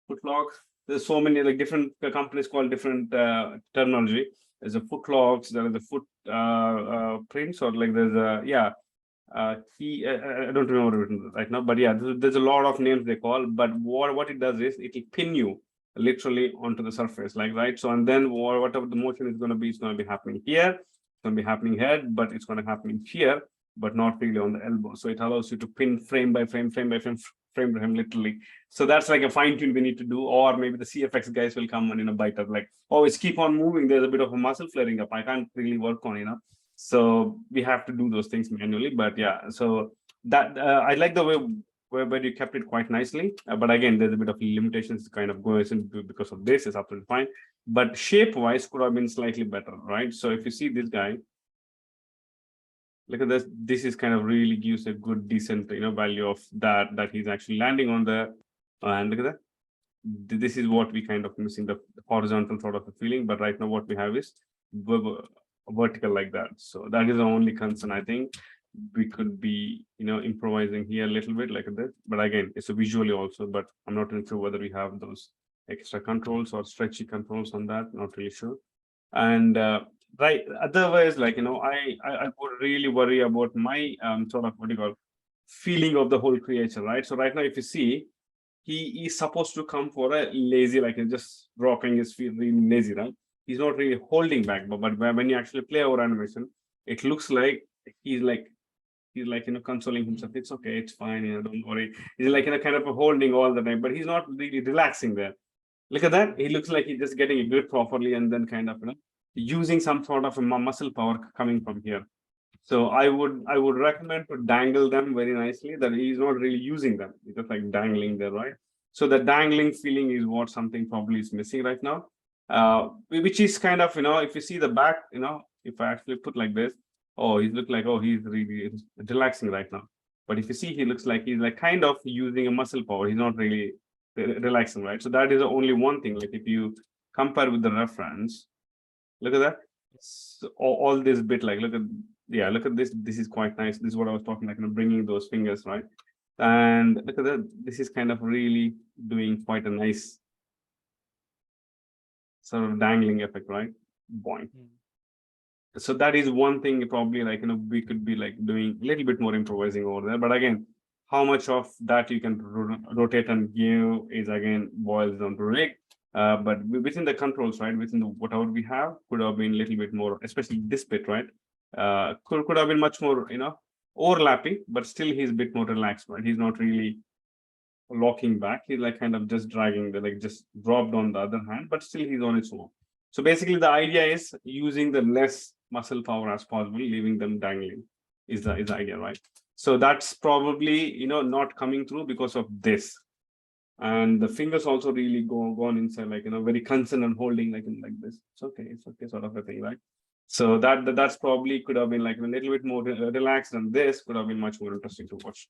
footlogs. There's so many like different companies call different terminology. There's a footlogs. There is a foot prints, or like there's a I don't remember it right now, but yeah, there's a lot of names they call. But what it does is it will pin you literally onto the surface, like right. So and then whatever the motion is going to be, it's going to be happening here. It's going to be happening here, but it's going to happen here, but not really on the elbow. So it allows you to pin frame by frame by frame, literally. So that's like a fine tune we need to do, or maybe the CFX guys will come and bite up like, oh, it's keep on moving. There's a bit of a muscle flaring up. I can't really work on So we have to do those things manually. But yeah, so that I like the way where you kept it quite nicely. But again, there's a bit of limitations kind of going into because of this. Is absolutely fine. But shape wise could have been slightly better, right? So if you see this guy. Look at this. This is kind of really gives a good, decent, value of that he's actually landing on the. And look at that. This is what we kind of missing, the horizontal sort of a feeling. But right now, what we have is vertical like that. So that is the only concern. I think we could be, improvising here a little bit like this. But again, it's a visually also. But I'm not really sure whether we have those extra controls or stretchy controls on that. Not really sure. And right. Otherwise, like, I would really worry about my sort of what do you call feeling of the whole creature, right? So right now, if you see, he is supposed to come for a lazy, like just rocking his feet, really lazy, right? He's not really holding back, but when you actually play our animation, it looks like he's like consoling himself. It's okay, it's fine, don't worry. He's like kind of holding all the time, but he's not really relaxing there. Look at that. He looks like he's just getting a grip properly and then kind of using some sort of a muscle power coming from here. So I would recommend to dangle them very nicely, that he's not really using them. It's just like dangling there, right? So the dangling feeling is what something probably is missing right now. Which is kind of, if you see the back, if I actually put like this, oh, he's he's really relaxing right now. But if you see, he looks like he's like kind of using a muscle power. He's not really relaxing, right? So that is the only one thing. Like if you compare with the reference, look at that. So all this bit, like look at this. This is quite nice. This is what I was talking, like bringing those fingers, right? And look at that. This is kind of really doing quite a nice sort of dangling effect, right? Boing. So that is one thing probably like we could be like doing a little bit more improvising over there. But again, how much of that you can rotate and give is again boils down to Rick. But within the controls, right, within the whatever we have, could have been a little bit more, especially this bit, right? Could have been much more, overlapping, but still he's a bit more relaxed, right? He's not really locking back. He's like kind of just dragging the like just dropped on the other hand, but still he's on its own. So basically, the idea is using the less muscle power as possible, leaving them dangling. Is the idea, right? So that's probably not coming through because of this. And the fingers also really gone inside, like very concerned and holding like this. It's okay, sort of a thing, right? So that's probably could have been like a little bit more relaxed, and this could have been much more interesting to watch.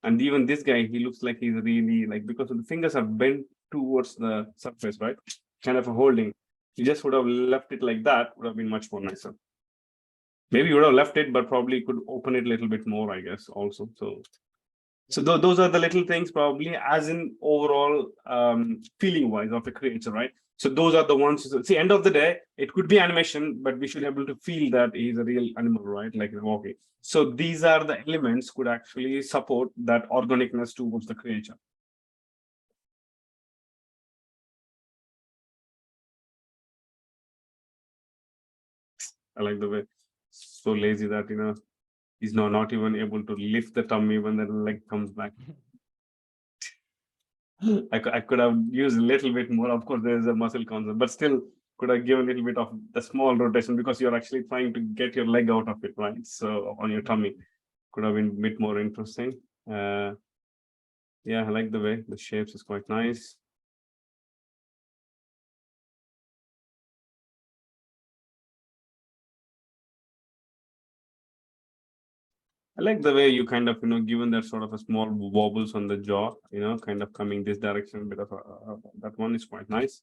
And even this guy, he looks like he's really like, because the fingers are bent towards the surface, right? Kind of a holding. You just would have left it like that, would have been much more nicer. Maybe you would have left it, but probably could open it a little bit more, I guess, also. So those are the little things probably, as in overall feeling wise of a creature, right? So those are the ones. See, end of the day, it could be animation, but we should be able to feel that he's a real animal, right? Like walking. So these are the elements could actually support that organicness towards the creature. I like the way, so lazy that he's not even able to lift the tummy when the leg comes back. I could have used a little bit more. Of course, there is a muscle concept, but still could have given a little bit of the small rotation, because you're actually trying to get your leg out of it, right? So on your tummy, could have been a bit more interesting. Yeah, I like the way the shapes is quite nice. I like the way you kind of, given that sort of a small wobbles on the jaw, kind of coming this direction, bit of that one is quite nice.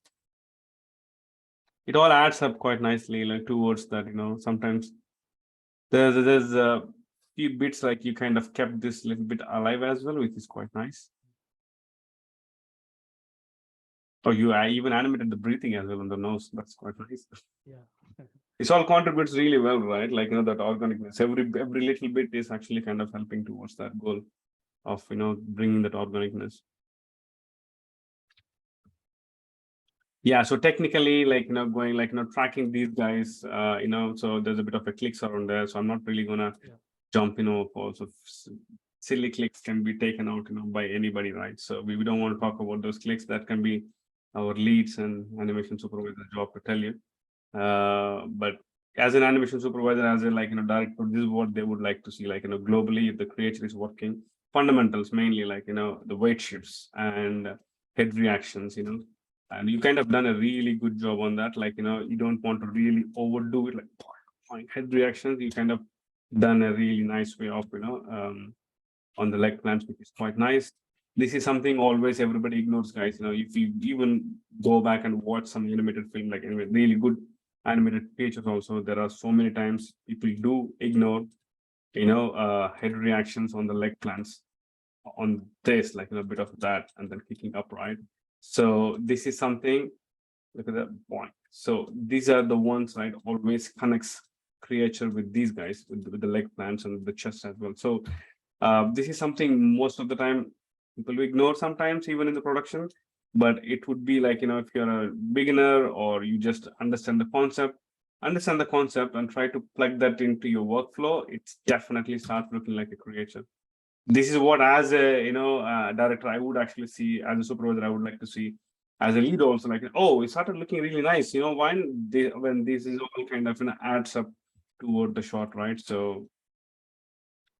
It all adds up quite nicely, like towards that, sometimes there's a few bits like you kind of kept this little bit alive as well, which is quite nice. Oh, I even animated the breathing as well on the nose. That's quite nice. Yeah. This all contributes really well, right? Like, that organicness, every little bit is actually kind of helping towards that goal of, bringing that organicness. Yeah, so technically, like, going like, tracking these guys, so there's a bit of a clicks around there. So I'm not really gonna jump, also silly clicks can be taken out, by anybody, right? So we don't want to talk about those clicks. That can be our leads and animation supervisor job to tell you. But as an animation supervisor, as a director, this is what they would like to see, like, globally, if the creature is working, fundamentals mainly, like, the weight shifts and head reactions, and you kind of done a really good job on that. Like, you don't want to really overdo it, like head reactions. You kind of done a really nice way of, on the leg plants, which is quite nice. This is something always everybody ignores, guys. If you even go back and watch some animated film, like really good animated features also, there are so many times people do ignore, head reactions on the leg plants on this, like a bit of that, and then kicking up, right? So this is something Look at that point. So these are the ones, right? Always connects creature with these guys, with the leg plants and the chest as well. So this is something most of the time people ignore sometimes, even in the production. But it would be like, if you're a beginner or you just understand the concept and try to plug that into your workflow, it's definitely starts looking like a creature. This is what, as a director, I would actually see. As a supervisor, I would like to see. As a lead also, like, oh, it started looking really nice, when this is all kind of adds up toward the shot, right? So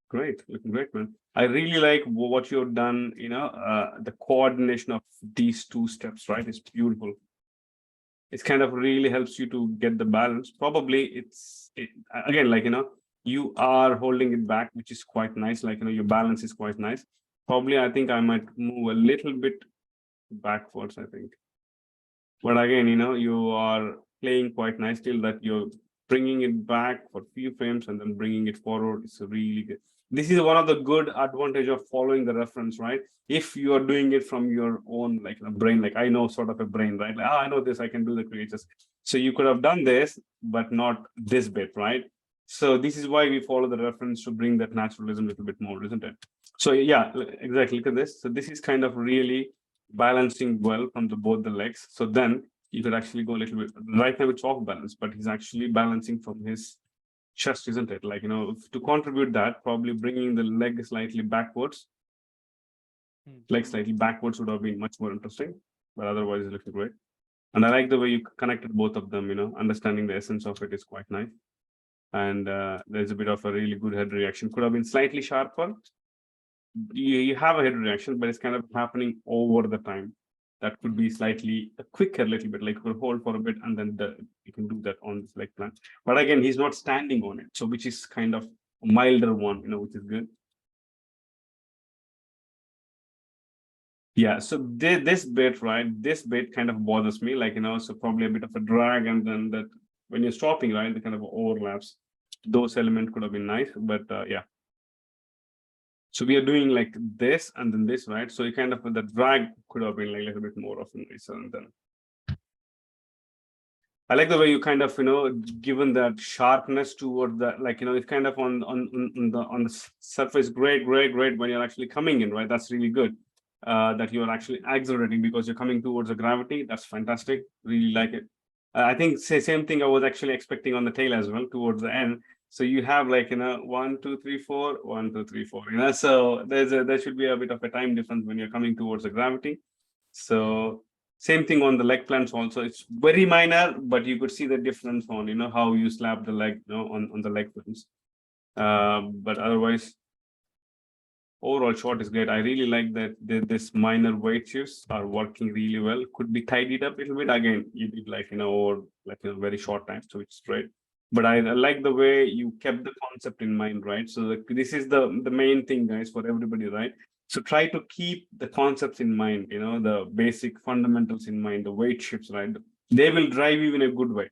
great, looking great, man. I really like what you've done, the coordination of these two steps, right? It's beautiful. It's kind of really helps you to get the balance. Probably again, like, you are holding it back, which is quite nice. Like, your balance is quite nice. Probably, I think I might move a little bit backwards, I think. But again, you are playing quite nice till that you're bringing it back for few frames and then bringing it forward. It's really good. This is one of the good advantage of following the reference, right? If you are doing it from your own, like a brain, like I know sort of a brain, right? Like, I know this, I can do the creators. So you could have done this, but not this bit, right? So this is why we follow the reference to bring that naturalism a little bit more, isn't it? So yeah, exactly. Look at this. So this is kind of really balancing well from both the legs. So then you could actually go a little bit. Right now it's off balance, but he's actually balancing from his chest, isn't it? Like, to contribute that, probably bringing the leg slightly backwards. Leg slightly backwards would have been much more interesting, but otherwise it's looking great. And I like the way you connected both of them, understanding the essence of it is quite nice. And there's a bit of a really good head reaction. Could have been slightly sharper. You have a head reaction, but it's kind of happening over the time. That could be slightly quicker, a little bit, like you could hold for a bit and then you can do that on this leg plant. But again, he's not standing on it, so which is kind of a milder one, which is good. Yeah, so this bit, right? This bit kind of bothers me, like, so probably a bit of a drag, and then that when you're stopping, right, the kind of overlaps. Those elements could have been nice, but yeah. So we are doing like this and then this, right? So you kind of, the drag could have been like a little bit more of a nice, and then I like the way you kind of, given that sharpness toward the, like, it's kind of on the surface, great when you're actually coming in, right? That's really good. That you're actually accelerating because you're coming towards the gravity. That's fantastic. Really like it. I think same thing I was actually expecting on the tail as well towards the end. So you have like, 1, 2, 3, 4, 1, 2, 3, 4, so there should be a bit of a time difference when you're coming towards the gravity. So same thing on the leg plants also. It's very minor, but you could see the difference on, how you slap the leg, on the leg plants. But otherwise, overall shot is great. I really like that this minor weight shifts are working really well. Could be tidied up a little bit. Again, you did like, over like a very short time, so it's great. But I like the way you kept the concept in mind, right? So this is the main thing, guys, for everybody, right? So try to keep the concepts in mind, the basic fundamentals in mind, the weight shifts, right? They will drive you in a good way.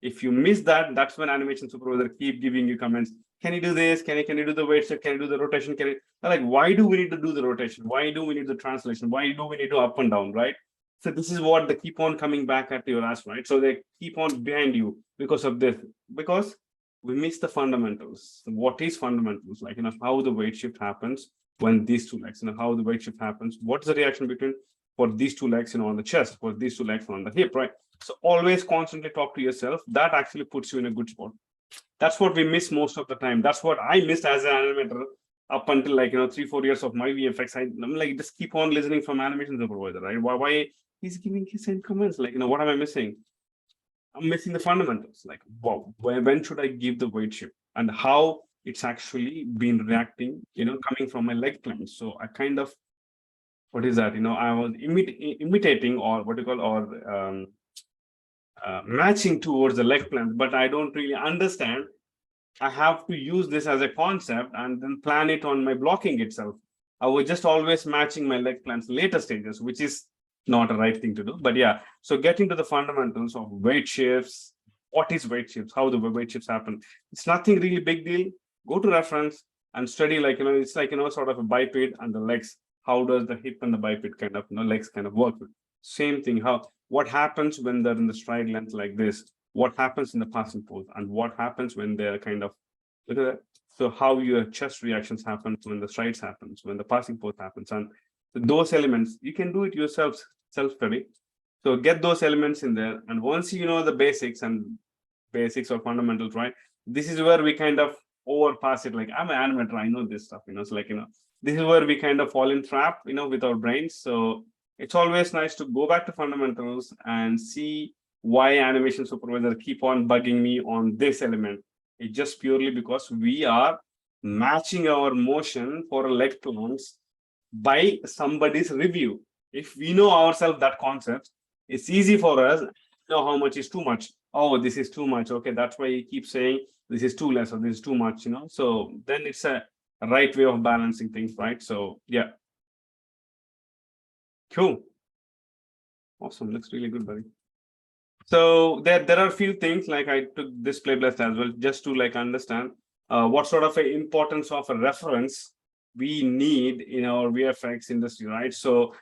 If you miss that, that's when animation supervisor keep giving you comments. Can you do this? Can you do the weight shift? Can you do the rotation? Like, why do we need to do the rotation? Why do we need the translation? Why do we need to up and down, right? So this is what they keep on coming back at your ass, right? So they keep on behind you because of this, because we miss the fundamentals. What is fundamentals? Like, how the weight shift happens when these two legs, how the weight shift happens. What's the reaction between for these two legs, on the chest, for these two legs on the hip, right? So always constantly talk to yourself. That actually puts you in a good spot. That's what we miss most of the time. That's what I missed as an animator up until like 3-4 years of my VFX. I'm like, just keep on listening from animation supervisor, right? Why he's giving his same comments? Like, what am I missing? I'm missing the fundamentals. Like, wow, when should I give the weight shift and how it's actually been reacting, coming from my leg plants. So I kind of, what is that? I was imitating, or what you call, or matching towards the leg plant, but I don't really understand. I have to use this as a concept and then plan it on my blocking itself. I was just always matching my leg plants later stages, which is not a right thing to do. But yeah, so getting to the fundamentals of weight shifts, what is weight shifts, how the weight shifts happen. It's nothing really big deal. Go to reference and study, like, it's like, sort of a biped and the legs. How does the hip and the biped kind of, legs kind of work? Same thing, how what happens when they're in the stride length like this, what happens in the passing pose, and what happens when they're kind of, look at that. So how your chest reactions happen when the strides happens, when the passing pose happens, and those elements, you can do it yourself, self-study. So get those elements in there. And once you know the basics or fundamentals, right? This is where we kind of overpass it. Like, I'm an animator, I know this stuff, it's like, this is where we kind of fall in trap, with our brains. So it's always nice to go back to fundamentals and see why animation supervisor keep on bugging me on this element. It's just purely because we are matching our motion for leg plants by somebody's review. If we know ourselves that concept, it's easy for us to know how much is too much. Oh, this is too much. Okay, that's why you keep saying this is too less or this is too much, So then it's a right way of balancing things, right? So yeah. Cool. Awesome. Looks really good, buddy. So there are a few things, like I took this playlist as well, just to like understand what sort of a importance of a reference we need in our VFX industry, right? So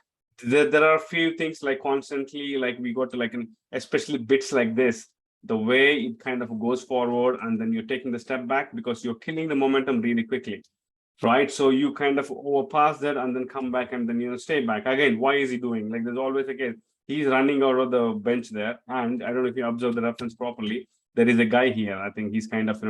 there are a few things like constantly, like we got to like, especially bits like this, the way it kind of goes forward and then you're taking the step back because you're killing the momentum really quickly, right? So you kind of overpass that and then come back and then, stay back. Again, why is he doing? Like there's always, again, he's running out of the bench there. And I don't know if you observe the reference properly. There is a guy here. I think he's kind of,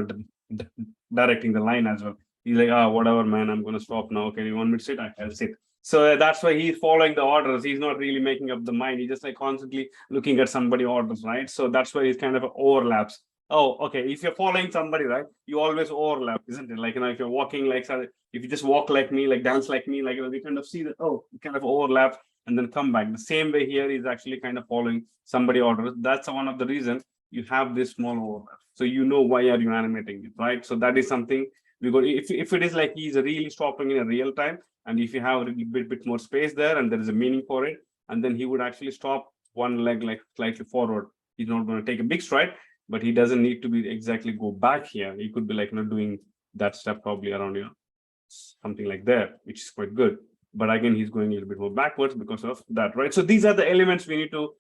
directing the line as well. He's like, whatever, man, I'm going to stop now. Okay, you want me to sit? I'll sit. So that's why he's following the orders. He's not really making up the mind. He's just like constantly looking at somebody orders, right? So that's why he's kind of overlaps. Oh, okay. If you're following somebody, right, you always overlap, isn't it? Like, if you're walking like, if you just walk like me, like dance like me, like, we kind of see that, oh, you kind of overlap and then come back. The same way here is actually kind of following somebody orders. That's one of the reasons you have this small overlap. So why are you animating it, right? So that is something we go, if it is like he's really stopping in a real time, and if you have a little bit more space there and there is a meaning for it, and then he would actually stop one leg like slightly forward. He's not going to take a big stride, but he doesn't need to be exactly go back here. He could be like, doing that step probably around, something like that, which is quite good. But again, he's going a little bit more backwards because of that, right? So these are the elements we need to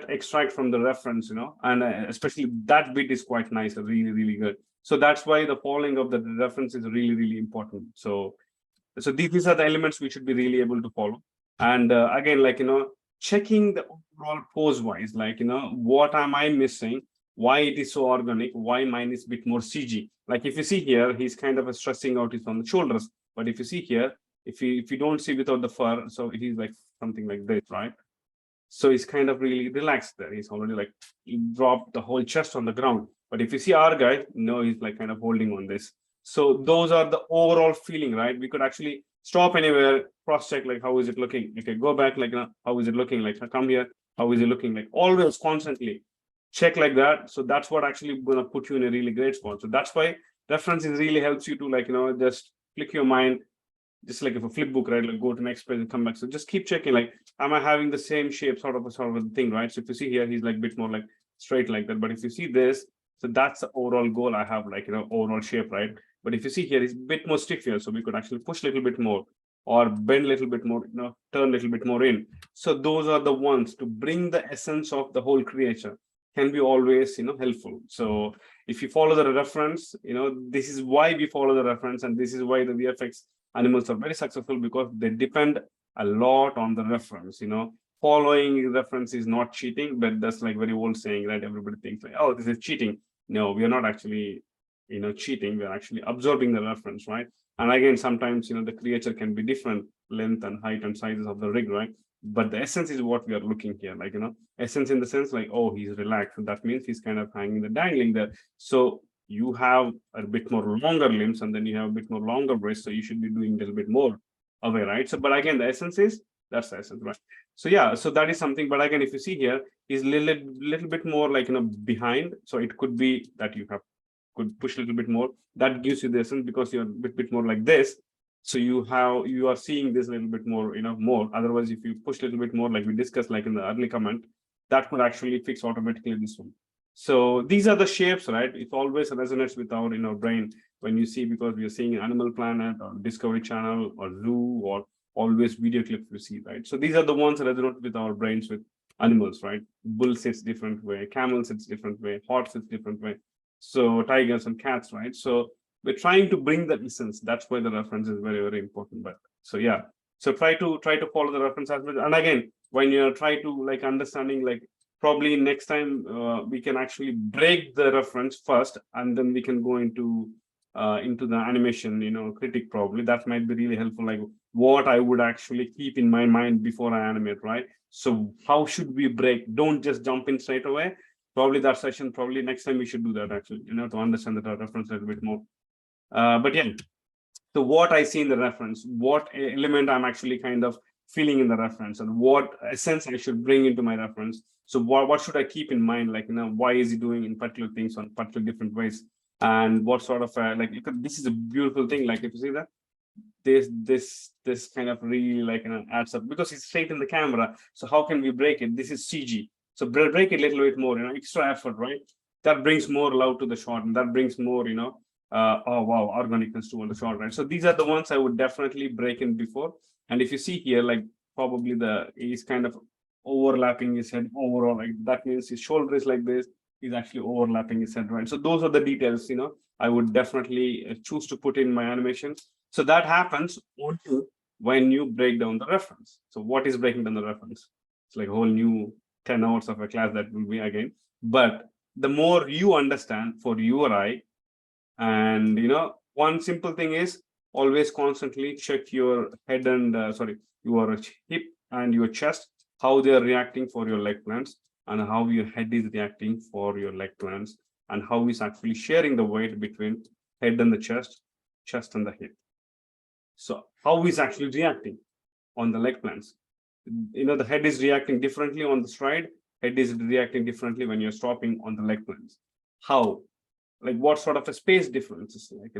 extract from the reference, and especially that bit is quite nice, really, really good. So that's why the following of the reference is really, really important. So these are the elements we should be really able to follow. And again, like, checking the overall pose wise, like, what am I missing? Why it is so organic? Why mine is a bit more CG? Like if you see here, he's kind of stressing out his on the shoulders. But if you see here, if you don't see without the fur, so it is like something like this, right? So he's kind of really relaxed there. He's already like, he dropped the whole chest on the ground. But if you see our guy, he's like kind of holding on this. So those are the overall feeling, right? We could actually stop anywhere, cross-check, like, how is it looking? Okay, go back, like, how is it looking? Like, come here, how is it looking? Like, always constantly check like that. So that's what actually going to put you in a really great spot. So that's why references really helps you to, like, just click your mind, just like if a flip book, right? Like go to next page and come back. So just keep checking, like, am I having the same shape sort of a thing, right? So if you see here, he's like a bit more like straight like that. But if you see this, so that's the overall goal I have, like, overall shape, right? But if you see here, it's a bit more stiff here. So we could actually push a little bit more or bend a little bit more, turn a little bit more in. So those are the ones to bring the essence of the whole creature can be always, helpful. So if you follow the reference, this is why we follow the reference. And this is why the VFX animals are very successful, because they depend a lot on the reference. Following reference is not cheating, but that's like very old saying, right? Everybody thinks like, oh, this is cheating. No, we are not actually, cheating. We're actually absorbing the reference, right? And again, sometimes, the creature can be different length and height and sizes of the rig, right? But the essence is what we are looking here, like, essence in the sense like, oh, he's relaxed. So that means he's kind of hanging the dangling there. So you have a bit more longer limbs, and then you have a bit more longer wrist. So you should be doing a little bit more away, right? So, but again, the essence is, that's the essence, right? So yeah, so that is something. But again, if you see here, he's little bit more like, behind. So it could be that you could push a little bit more. That gives you the essence, because you're a bit more like this. So you are seeing this a little bit more, more. Otherwise, if you push a little bit more, like we discussed, like in the early comment, that could actually fix automatically this one. So these are the shapes, right? It always resonates with our brain when you see, because we are seeing Animal Planet or Discovery Channel or Zoo, or always video clips we see, right? So these are the ones that resonate with our brains with animals, right? Bull sits different way, camel sits different way, horse sits different way. So tigers and cats, right? So we're trying to bring that essence. That's why the reference is very, very important. But so yeah, so try to follow the reference as well. And again, when you try to like understanding, like probably next time we can actually break the reference first, and then we can go into the animation, critic probably. That might be really helpful. Like what I would actually keep in my mind before I animate, right? So how should we break? Don't just jump in straight away. Probably that session, probably next time we should do that actually, to understand the reference a little bit more. But yeah, so what I see in the reference, what element I'm actually kind of feeling in the reference, and what essence I should bring into my reference. So what should I keep in mind? Like, why is he doing in particular things on particular different ways? And what sort of like, this is a beautiful thing. Like if you see that, this kind of really like adds up because it's straight in the camera. So how can we break it? This is CG. So break it a little bit more, extra effort, right? That brings more love to the shot, and that brings more, oh wow, organicness to the shot, right? So these are the ones I would definitely break in before. And if you see here, like probably he's kind of overlapping his head overall, like that means his shoulder is like this. He's actually overlapping his head, right? So those are the details, I would definitely choose to put in my animation. So that happens only when you break down the reference. So what is breaking down the reference? It's like a whole new 10 hours of a class that will be again. But the more you understand for your eye, and one simple thing is always constantly check your head and your hip and your chest, how they are reacting for your leg plans, and how your head is reacting for your leg plans, and how is actually sharing the weight between head and the chest and the hip. So how is actually reacting on the leg plans? The head is reacting differently on the stride, head is reacting differently when you're stopping on the leg plans. How? Like what sort of a space differences, like,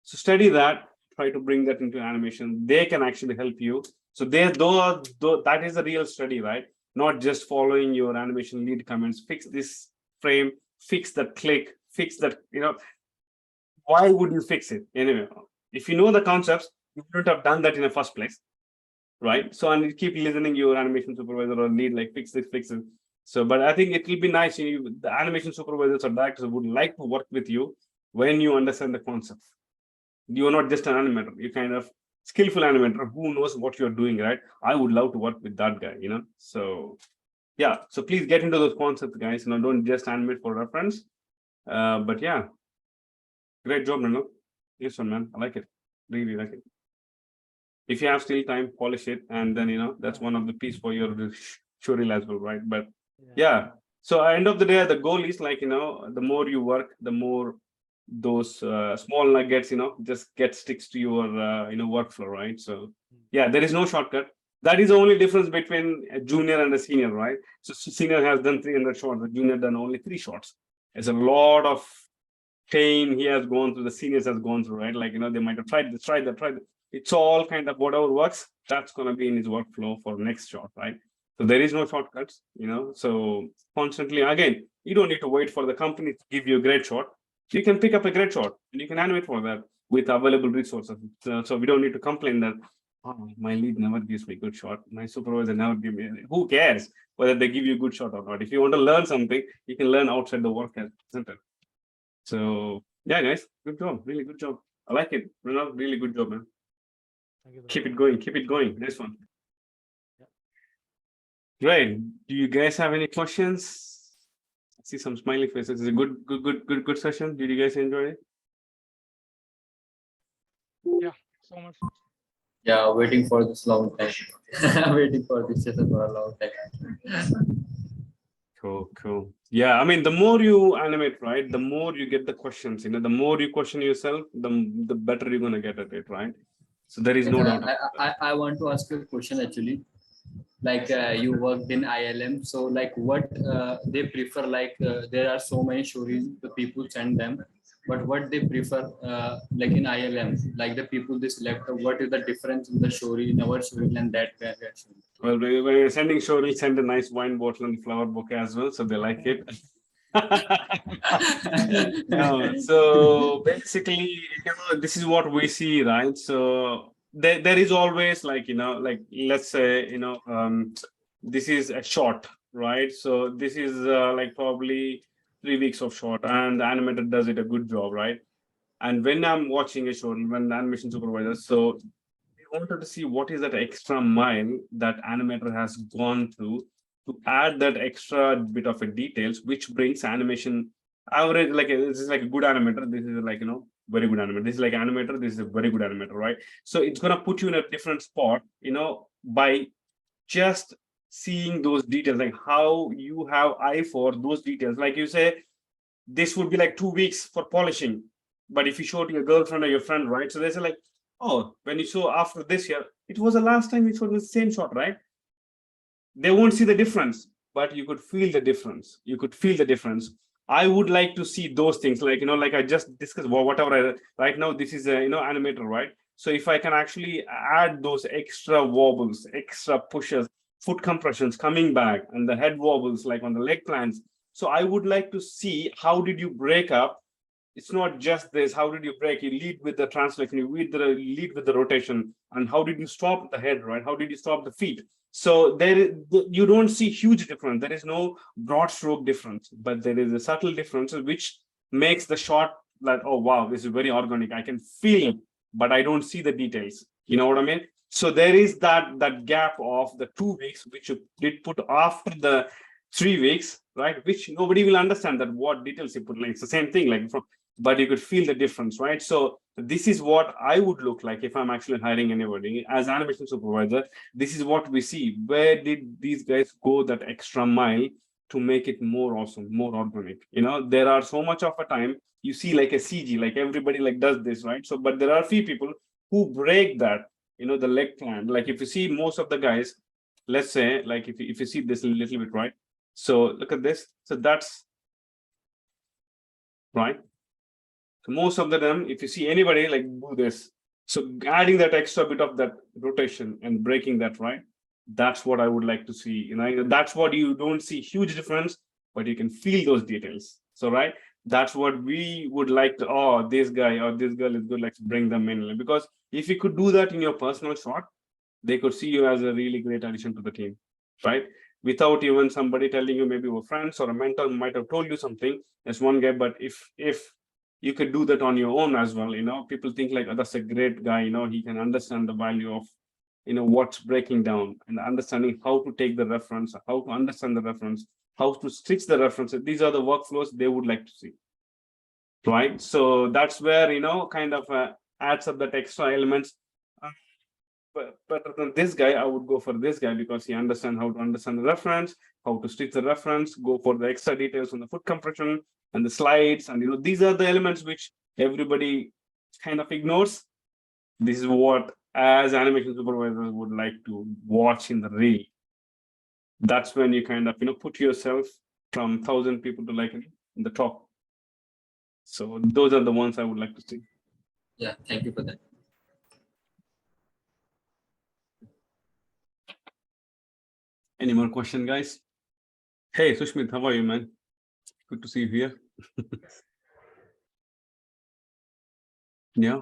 so study that, try to bring that into animation. They can actually help you. So that is a real study, right? Not just following your animation lead comments, fix this frame, fix that click, fix that, why would you fix it? Anyway, if you know the concepts, you wouldn't have done that in the first place, right? So, and you keep listening your animation supervisor or lead, like fix this, fix it. So, but I think it will be nice. The animation supervisors or directors would like to work with you when you understand the concept. You're not just an animator, you're kind of skillful animator who knows what you're doing, right? I would love to work with that guy, So yeah, so please get into those concepts, guys. Don't just animate for reference. But yeah, great job, Renu. Yes, man, I like it. Really like it. If you have still time, polish it, and then that's one of the piece for your showreel as well, right? But yeah. So end of the day, the goal is like the more you work, the more those small nuggets just sticks to your workflow, right? So yeah, there is no shortcut. That is the only difference between a junior and a senior, right? So senior has done 300 shots, the junior done only 3 shots. There's a lot of pain he has gone through, the seniors has gone through, right? Like they might have tried that. It's all kind of whatever works, that's going to be in his workflow for next shot, right? So there is no shortcuts, so constantly, again, you don't need to wait for the company to give you a great shot. You can pick up a great shot and you can animate for that with available resources. So we don't need to complain that, oh, my lead never gives me a good shot. My supervisor never gives me. Who cares whether they give you a good shot or not? If you want to learn something, you can learn outside the work center. So yeah, guys, good job. Really good job. I like it. Really good job, man. Thank you. Keep it going. Keep it going. Nice one. Great. Do you guys have any questions? I see some smiley faces. It's a good session. Did you guys enjoy it? Yeah, so much. Yeah, waiting for this long time. Waiting for this session for a long time. Cool. Yeah, I mean, the more you animate, right, the more you get the questions. The more you question yourself, the better you're gonna get at it, right? So there is no doubt. I want to ask you a question actually. Like you worked in ILM, so like what they prefer, like there are so many stories the people send them, but what they prefer like in ILM, like the people they select, what is the difference in the story, in our story and that variation? Well, when you're sending story, send a nice wine bottle and flower bouquet as well, so they like it. No, so basically, this is what we see, right? So there is always like, like let's say, this is a shot, right? So this is like probably 3 weeks of shot, and the animator does it a good job, right? And when I'm watching a show, when the animation supervisor, so we wanted to see what is that extra mile that animator has gone through to add that extra bit of a details, which brings animation average. Like this is like a good animator. This is like very good animator. This is like animator. This is a very good animator, right? So it's gonna put you in a different spot, by just seeing those details, like how you have eye for those details. Like you say, this would be like 2 weeks for polishing, but if you show to your girlfriend or your friend, right? So they say like, oh, when you show after this year, it was the last time you showed the same shot, right? They won't see the difference, but you could feel the difference. You could feel the difference. I would like to see those things, like like I just discussed, whatever. Right now, this is a animator, right? So if I can actually add those extra wobbles, extra pushes, foot compressions coming back, and the head wobbles, like on the leg plants. So I would like to see how did you break up. It's not just this. How did you break? You lead with the translation, you lead with the rotation, and how did you stop the head, right? How did you stop the feet? So you don't see huge difference. There is no broad stroke difference, but there is a subtle difference which makes the shot like, oh wow, this is very organic. I can feel it, but I don't see the details. You know what I mean? So there is that gap of the 2 weeks which you did put after the 3 weeks, right? Which nobody will understand that what details you put. Like it's the same thing, like but you could feel the difference, right? So this is what I would look like if I'm actually hiring anybody as animation supervisor. This is what we see. Where did these guys go that extra mile to make it more awesome, more organic? There are so much of a time you see like a CG, like everybody like does this, right? So, but there are few people who break that, the leg plan. Like if you see most of the guys, let's say, like if you see this a little bit, right? So look at this. So that's right. So most of them, if you see anybody like do this, so adding that extra bit of that rotation and breaking that, right? That's what I would like to see. That's what you don't see huge difference, but you can feel those details. So, right, that's what we would like to. Oh, this guy or this girl is good. Like to bring them in, because if you could do that in your personal shot, they could see you as a really great addition to the team, right? Without even somebody telling you, maybe your friends or a mentor might have told you something as one guy. But if you could do that on your own as well, people think like, oh, that's a great guy, he can understand the value of what's breaking down, and understanding how to take the reference, how to understand the reference, how to stitch the reference. These are the workflows they would like to see, right? So that's where kind of adds up that extra elements. But better than this guy, I would go for this guy because he understands how to understand the reference, how to stitch the reference, go for the extra details on the foot compression and the slides. And these are the elements which everybody kind of ignores. This is what, as animation supervisors, would like to watch in the reel. That's when you kind of put yourself from 1,000 people to like in the top. So those are the ones I would like to see. Yeah, thank you for that. Any more question, guys? Hey, Sushmit, how are you, man? Good to see you here. Yeah.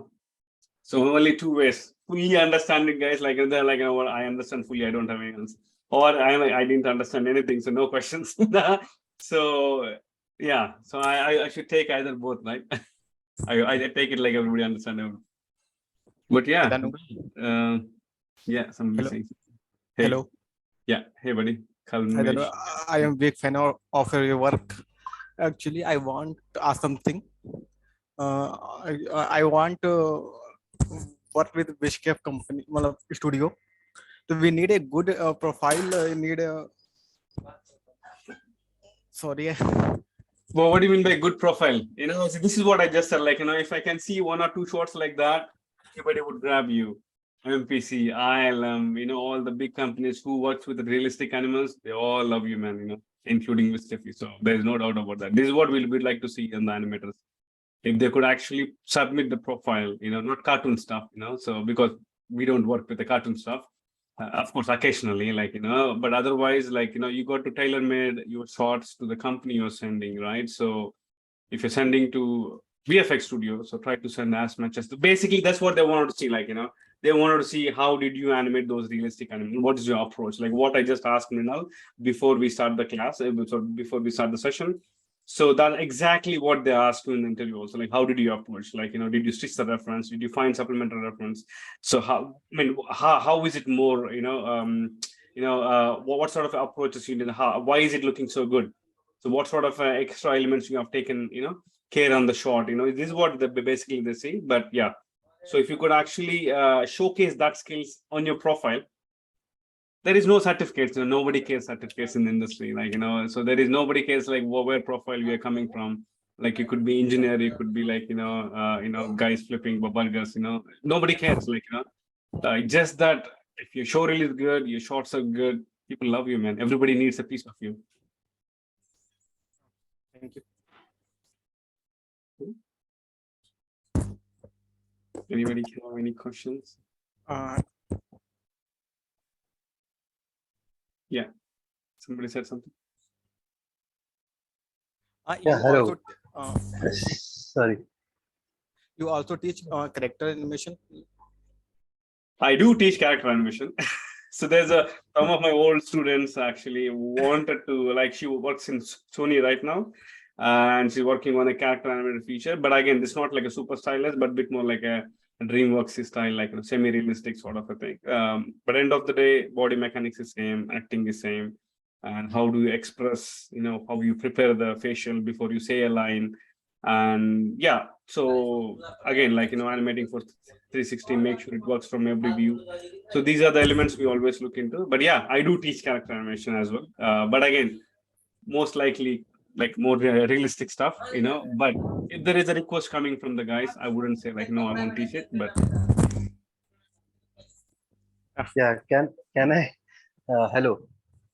So only two ways. Fully understanding, guys. Like they're like, what I understand fully. I don't have any answer. Or I didn't understand anything, so no questions. So yeah. So I should take either both, right? I take it like everybody understands everything. But yeah. Yeah. Somebody saying. Hey. Hello. Yeah. Hey, buddy. I am big fan of your work. Actually, I want to ask something. I want to work with Bishkep company, studio. So we need a good profile. Need a sorry. Well, what do you mean by good profile? So this is what I just said. Like, if I can see 1 or 2 shots like that, everybody would grab you. MPC, ILM, all the big companies who works with the realistic animals, they all love you, man, including with Steffi. So there's no doubt about that. This is what we'd like to see in the animators. If they could actually submit the profile, not cartoon stuff, so because we don't work with the cartoon stuff, of course, occasionally, like, but otherwise, like, you got to tailor-made your shots to the company you're sending, right? So if you're sending to VFX studio, so try to send as much as basically that's what they wanted to see, like, they wanted to see how did you animate those realistic animals? What is your approach? Like what I just asked Mrinal before we start the class, before we start the session. So that's exactly what they asked you in the interview also. Like, how did you approach? Like, did you stitch the reference? Did you find supplemental reference? So how is it more, what sort of approaches you did? Why is it looking so good? So what sort of extra elements you have taken, care on the shot? This is what basically they see. But yeah, so if you could actually showcase that skills on your profile, there is no certificates. Nobody cares certificates in the industry. Like, so there is nobody cares like where profile we are coming from. Like you could be engineer, you could be like, guys flipping burgers, nobody cares. Like, just that if your show reel is good, your shots are good, people love you, man. Everybody needs a piece of you. Thank you. Anybody have any questions? Yeah, somebody said something. You hello. also, Sorry. you also teach character animation. I do teach character animation. So there's some of my old students actually wanted to, like, she works in Sony right now, and she's working on a character animated feature. But again, it's not like a super stylist, but a bit more like a DreamWorks style, like semi-realistic sort of a thing. But end of the day, body mechanics is same, acting is same, and how do you express, how you prepare the facial before you say a line. And yeah, so again, like, animating for 360, make sure it works from every view. So these are the elements we always look into. But yeah, I do teach character animation as well. But again, most likely like more realistic stuff, but if there is a request coming from the guys, I wouldn't say like, no, I won't teach it. But Yeah, can I? Hello.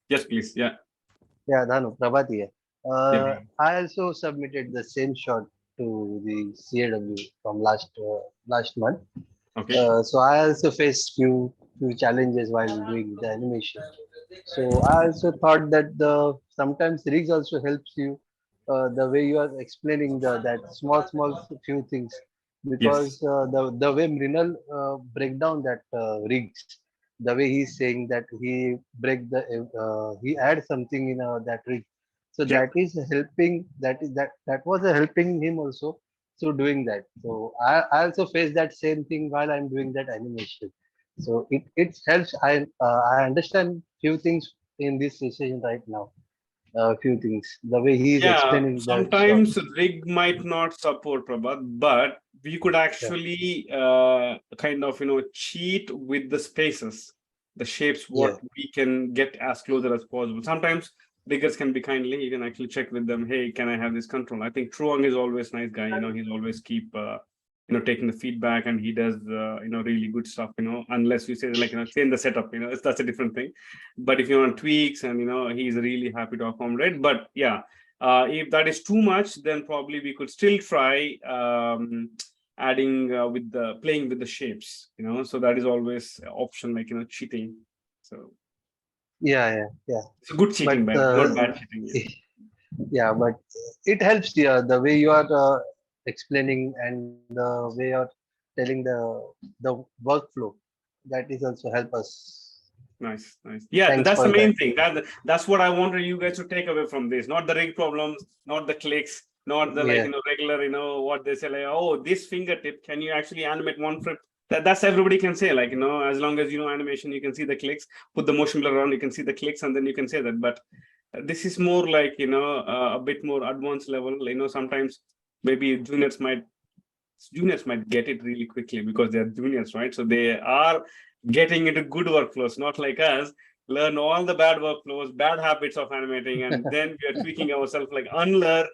yes, please. Yeah. Yeah, Dhanu, Prabhati here. Yeah. I also submitted the same shot to the CAW from last month. Okay. So I also faced few challenges while doing the animation. So I also thought that sometimes rigs also helps you the way you are explaining that small few things, because the way Mrinal break down that rigs, the way he's saying that he add something in that rig, so Yeah. that is helping, that was helping him also through doing that. So I also face that same thing while I'm doing that animation. So it helps. I understand few things in this session right now. Few things. The way he is Yeah, explaining that shot. sometimes rig might not support Prabhat, but we could actually kind of cheat with the spaces, the shapes, what Yeah. we can get as closer as possible. Sometimes riggers can be kindly, you can actually check with them, hey, can I have this control? I think Truong is always nice guy, he's always keep taking the feedback, and he does really good stuff, unless you say like change the setup, that's a different thing. But if you want tweaks, and he's really happy to accommodate. But yeah, if that is too much, then probably we could still try adding with the playing with the shapes, so that is always an option, like cheating. So Yeah. it's a good cheating, But not bad cheating. yeah, but it helps. Yeah, the way you are explaining and the way you're telling the workflow, that is also help us. Nice. Yeah, Thanks that's the for main that. thing. That's what I wanted you guys to take away from this. Not the rig problems, not the clicks, not the Yeah. regular, what they say, like, oh, this fingertip, can you actually animate one flip? That's everybody can say, like, as long as you know animation, you can see the clicks, put the motion blur on, you can see the clicks, and then you can say that. But this is more like, a bit more advanced level. Sometimes maybe juniors might get it really quickly because they're juniors, right? So they are getting into good workflows, not like us, learn all the bad workflows, bad habits of animating, and then we are tweaking ourselves, like unlearn.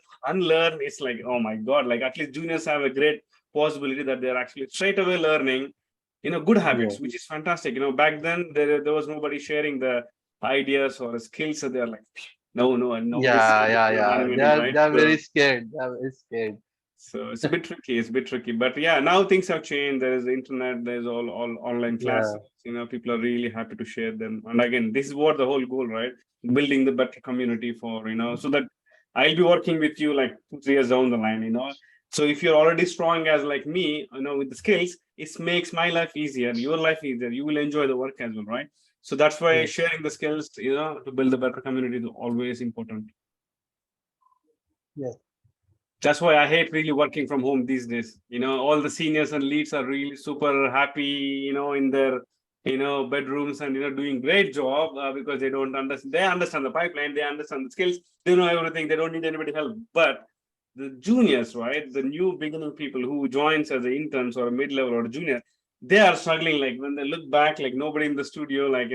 It's like, oh my God, like at least juniors have a great possibility that they're actually straight away learning, good habits, which is fantastic. Back then there was nobody sharing the ideas or skills, so they're like, no, Yeah. animating, right? They're So, very scared. They're very scared. so it's a bit tricky, but yeah, now things have changed. There is the internet, there's all online classes, people are really happy to share them. And again, this is what the whole goal, right? Building the better community for, so that I'll be working with you like 2-3 years down the line, So if you're already strong as like me, with the skills, it makes my life easier, your life easier. You will enjoy the work as well, right? So that's why Yes. sharing the skills, to build a better community is always important. Yes. That's why I hate really working from home these days. All the seniors and leads are really super happy, in their, bedrooms and, doing great job because they don't understand. They understand the pipeline, they understand the skills, they know everything. They don't need anybody help. But the juniors, right? The new beginning people who joins as an interns or a mid-level or a junior, they are struggling. Like when they look back, like nobody in the studio, like,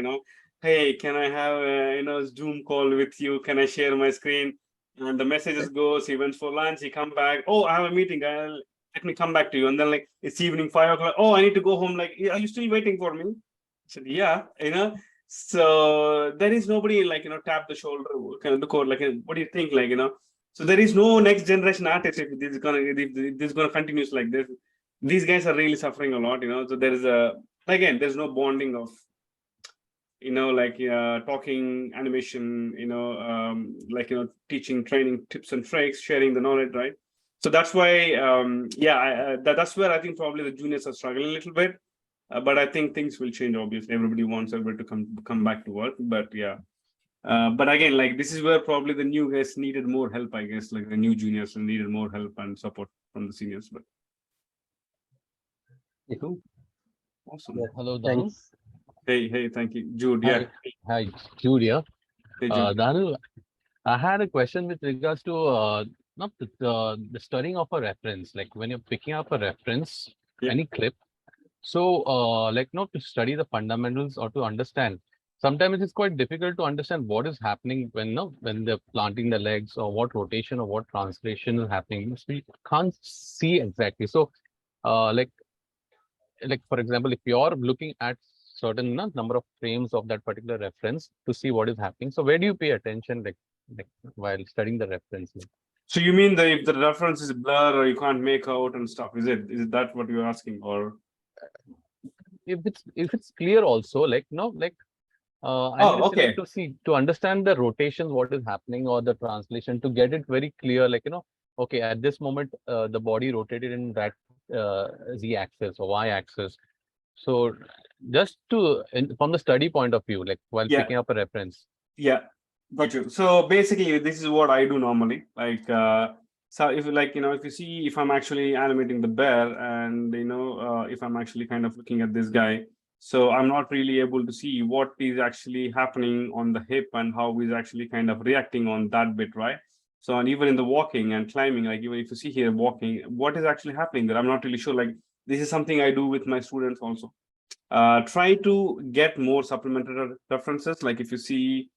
hey, can I have a, Zoom call with you? Can I share my screen? And the messages goes, he went for lunch, he come back. Oh, I have a meeting. Let me come back to you. And then like it's evening 5 o'clock. Oh, I need to go home. Like, are you still waiting for me? I said, yeah, So there is nobody like, tap the shoulder, kind of the code, like, what do you think? Like, so there is no next generation artist if this is gonna continues like this. These guys are really suffering a lot, So there is there's no bonding of talking animation, teaching, training tips and tricks, sharing the knowledge, right? So that's why, that's where I think probably the juniors are struggling a little bit. But I think things will change. Obviously, everybody wants everybody to come back to work. But yeah, but again, like this is where probably the new guys needed more help. I guess like the new juniors needed more help and support from the seniors. But Cool. awesome. Yeah. Hello, Dhanu. Thanks. Hey, thank you, Jude. Yeah. Hi, Jude here. Hey, Jude. Dhanu, I had a question with regards to not the studying of a reference. Like when you're picking up a reference, Yeah. any clip. So, like not to study the fundamentals or to understand. Sometimes it is quite difficult to understand what is happening when they're planting the legs or what rotation or what translation is happening. We can't see exactly. So, like for example, if you're looking at certain number of frames of that particular reference to see what is happening, so where do you pay attention like while studying the reference? So you mean that if the reference is blur or you can't make out and stuff, is that what you're asking? Or if it's clear also, I'm just okay. to see, to understand the rotations, what is happening, or the translation, to get it very clear, okay, at this moment, the body rotated in that z-axis or y-axis. So just from the study point of view, like while Yeah. picking up a reference. Yeah, got you. So basically, this is what I do normally. Like, so if if you see, if I'm actually animating the bear, and if I'm actually kind of looking at this guy, so I'm not really able to see what is actually happening on the hip and how he's actually kind of reacting on that bit, right? So, and even in the walking and climbing, like even if you see here walking, what is actually happening there? I'm not really sure. Like, this is something I do with my students also. Try to get more supplementary references. Like if you see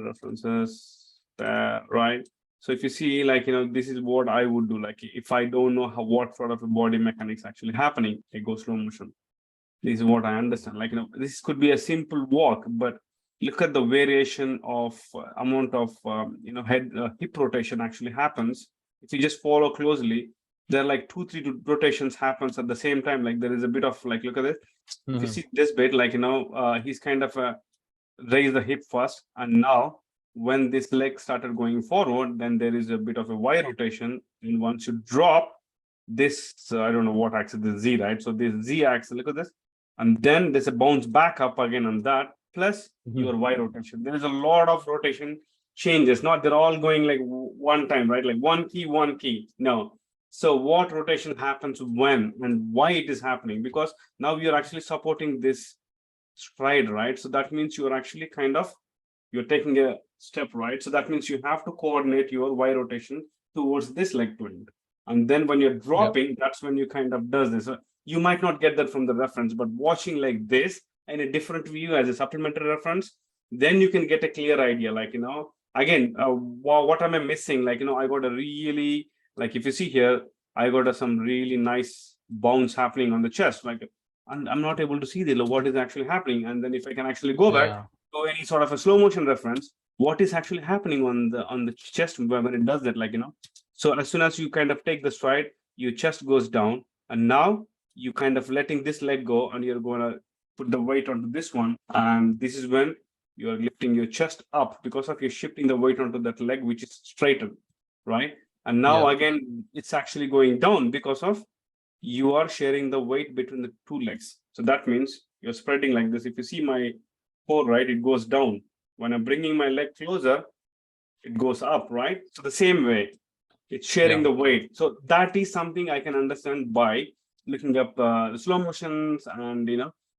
references there, right? So if you see, like, this is what I would do. Like if I don't know what sort of a body mechanics actually happening, I go slow motion. This is what I understand. Like, this could be a simple walk, but look at the variation of amount of head hip rotation actually happens. If you just follow closely, there are like 2-3 rotations happens at the same time. Like there is a bit of like, look at this. If you see this bit, like, he's kind of raise the hip first, and now when this leg started going forward, then there is a bit of a Y rotation, and once you drop this, I don't know what axis, this Z, right? So this Z axis, look at this, and then there's a bounce back up again on that, plus your Y rotation. There is a lot of rotation changes, not they're all going like one time, right? Like one key. No. So what rotation happens when and why it is happening? Because now we are actually supporting this stride, right? So that means you're actually you're taking a step, right? So that means you have to coordinate your Y rotation towards this leg point. And then when you're dropping, that's when you kind of does this. You might not get that from the reference, but watching like this in a different view as a supplementary reference, then you can get a clear idea. Like, again, what am I missing? Like, I got a really, like, if you see here, I got some really nice bounce happening on the chest. Like, and I'm not able to see what is actually happening. And then if I can actually go back to any sort of a slow motion reference, what is actually happening on the chest when it does that, like, so as soon as you kind of take the stride, your chest goes down, and now you kind of letting this leg go, and you're going to put the weight onto this one, and this is when you are lifting your chest up because of you shifting the weight onto that leg, which is straightened, right? And now Yeah. again, it's actually going down because of you are sharing the weight between the two legs. So that means you're spreading like this. If you see my core, right, it goes down. When I'm bringing my leg closer, it goes up, right? So the same way, it's sharing Yeah. the weight. So that is something I can understand by looking up the slow motions and,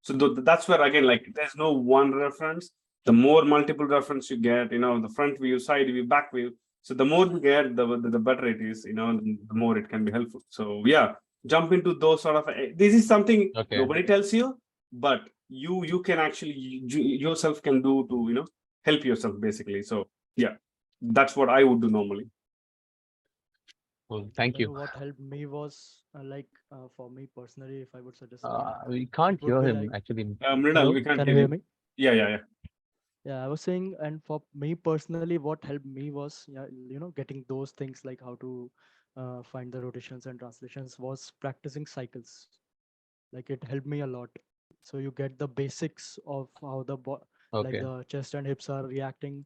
so that's where again, like there's no one reference. The more multiple reference you get, the front view, side view, back view. So the more you get, the better it is, the more it can be helpful. So yeah, jump into those sort of, this is something Okay. nobody tells you, but you can actually, yourself can do to, help yourself basically. So yeah, that's what I would do normally. Well, thank you. What helped me was for me personally, if I would suggest one, We can't it would hear be him like, actually. Mrinal, hello, we can't can hear you hear you. me? Yeah. Yeah, I was saying, and for me personally, what helped me was, getting those things like how to find the rotations and translations was practicing cycles. Like it helped me a lot. So you get the basics of how like Okay. the chest and hips are reacting.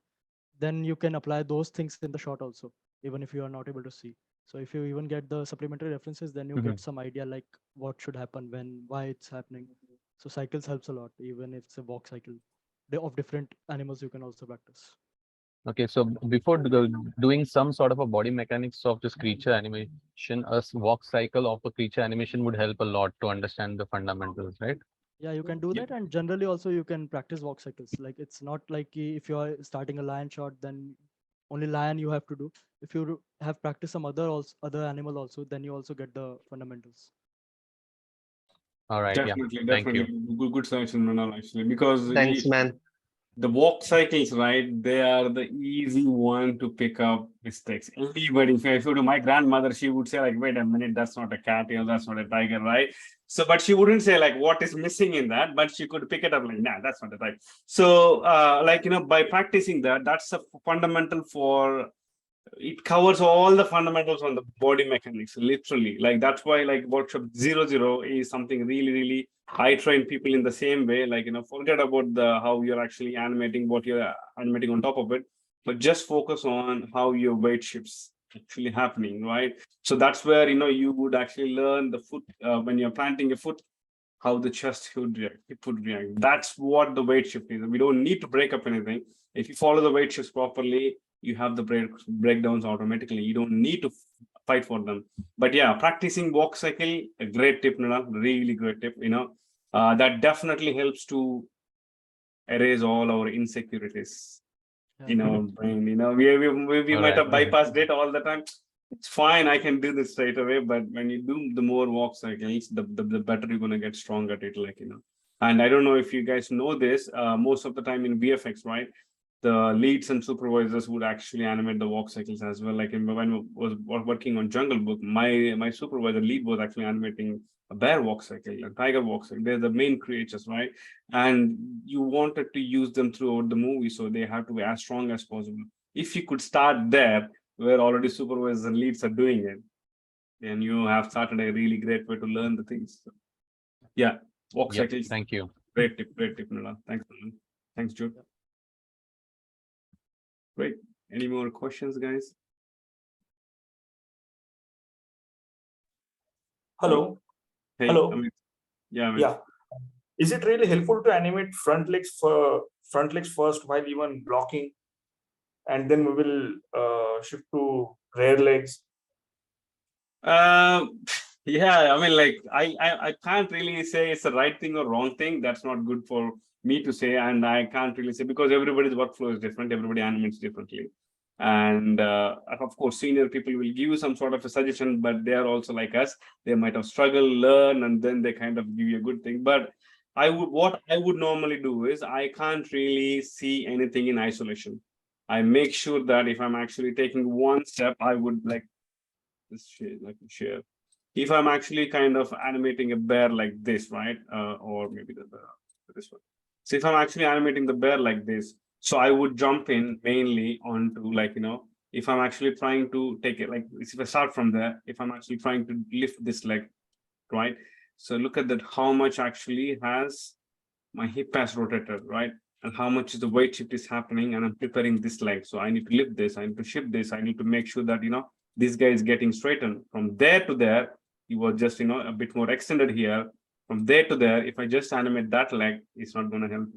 Then you can apply those things in the shot also, even if you are not able to see. So if you even get the supplementary references, then you Mhm. get some idea like what should happen when, why it's happening. So cycles helps a lot, even if it's a walk cycle of different animals you can also practice. Okay, so before doing some sort of a body mechanics of this creature animation, walk cycle of a creature animation would help a lot to understand the fundamentals, right? Yeah, you can do Yeah. that, and generally also you can practice walk cycles. Like it's not like if you are starting a lion shot, then only lion you have to do. If you have practiced some other animal also, then you also get the fundamentals. All right, yeah. Definitely, Thank you. good suggestion, Mrinal, actually, because Thanks, man. the walk cycles, right? They are the easy one to pick up mistakes. Anybody, if you do my grandmother, she would say like, wait a minute, that's not a cat, that's not a tiger, right? So, but she wouldn't say like what is missing in that, but she could pick it up like, nah, that's not a tiger. So, by practicing that, that's a fundamental for, it covers all the fundamentals on the body mechanics, literally. Like that's why like workshop 00 is something really I train people in the same way. Like, forget about the how you're actually animating, what you're animating on top of it, but just focus on how your weight shifts actually happening, right? So that's where you would actually learn the foot when you're planting a foot, how the chest would react, hip would react. That's what the weight shift is. We don't need to break up anything. If you follow the weight shifts properly, you have the breakdowns automatically. You don't need to fight for them. But yeah, practicing walk cycle, a great tip, Nana, really great tip. That definitely helps to erase all our insecurities in our brain. We All might right. have bypassed it all the time. It's fine, I can do this straight away, but when you do the more walk cycles, the better you're gonna get strong at it, And I don't know if you guys know this, most of the time in VFX, right? The leads and supervisors would actually animate the walk cycles as well. Like when I was working on Jungle Book, my supervisor lead was actually animating a bear walk cycle, a tiger walk cycle. They're the main creatures, right? And you wanted to use them throughout the movie, so they have to be as strong as possible. If you could start there, where already supervisors and leads are doing it, then you have started a really great way to learn the things. So, yeah, walk Yep, cycles. thank you. Great tip, Nila. Thanks, Nila. Thanks, Jude. Great. Any more questions, guys? Hello. Hey, Hello. Amit. Yeah, Amit. Yeah. Is it really helpful to animate front legs first while even blocking, and then we will shift to rear legs? Yeah, I mean, like I can't really say it's the right thing or wrong thing. That's not good for me to say, and I can't really say because everybody's workflow is different. Everybody animates differently, and of course, senior people will give you some sort of a suggestion, but they are also like us. They might have struggled, learn, and then they kind of give you a good thing. But what I would normally do is I can't really see anything in isolation. I make sure that if I'm actually taking one step, I would like this share. If I'm actually kind of animating a bear like this, right? Or maybe this one. So if I'm actually animating the bear like this, so I would jump in mainly onto if I'm actually trying to take it like if I start from there, if I'm actually trying to lift this leg, right? So look at that, how much actually has my hip has rotated, right? And how much is the weight shift is happening, and I'm preparing this leg. So I need to lift this, I need to shift this, I need to make sure that This guy is getting straightened. From there to there, he was just, a bit more extended here. From there to there, if I just animate that leg, it's not going to help.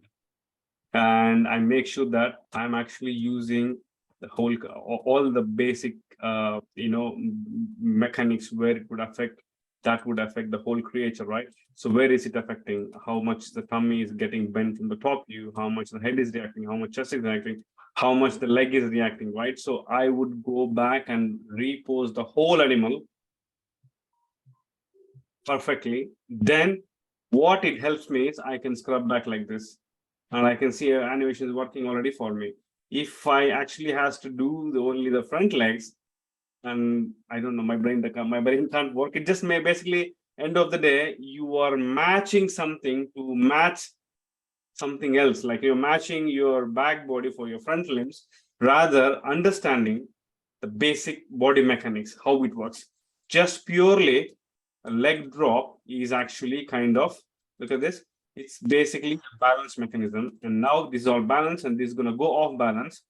And I make sure that I'm actually using the whole, all the basic, mechanics where it would affect, that would affect the whole creature, right? So where is it affecting? How much the tummy is getting bent from the top view, how much the head is reacting, how much chest is reacting, how much the leg is reacting, right? So I would go back and repose the whole animal perfectly. Then what it helps me is I can scrub back like this, and I can see animation is working already for me. If I actually has to do only the front legs, and I don't know, my brain can't work. It just may basically, end of the day, you are matching something to match something else, like you're matching your back body for your front limbs, rather understanding the basic body mechanics, how it works. Just purely a leg drop is actually kind of, look at this, it's basically a balance mechanism. And now this is all balanced, and this is going to go off balance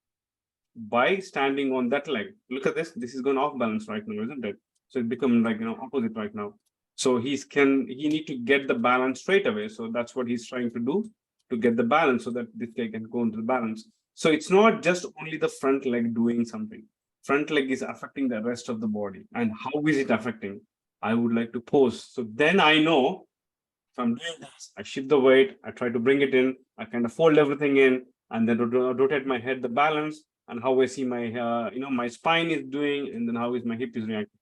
by standing on that leg. Look at this, this is going off balance right now, isn't it? So it becomes like, opposite right now. So he need to get the balance straight away. So that's what he's trying to do, to get the balance so that this guy can go into the balance. So it's not just only the front leg doing something. Front leg is affecting the rest of the body. And how is it affecting? I would like to pose. So then I know if I'm doing this, I shift the weight, I try to bring it in, I kind of fold everything in, and then rotate my head, the balance, and how I see my, my spine is doing, and then how is my hip is reacting.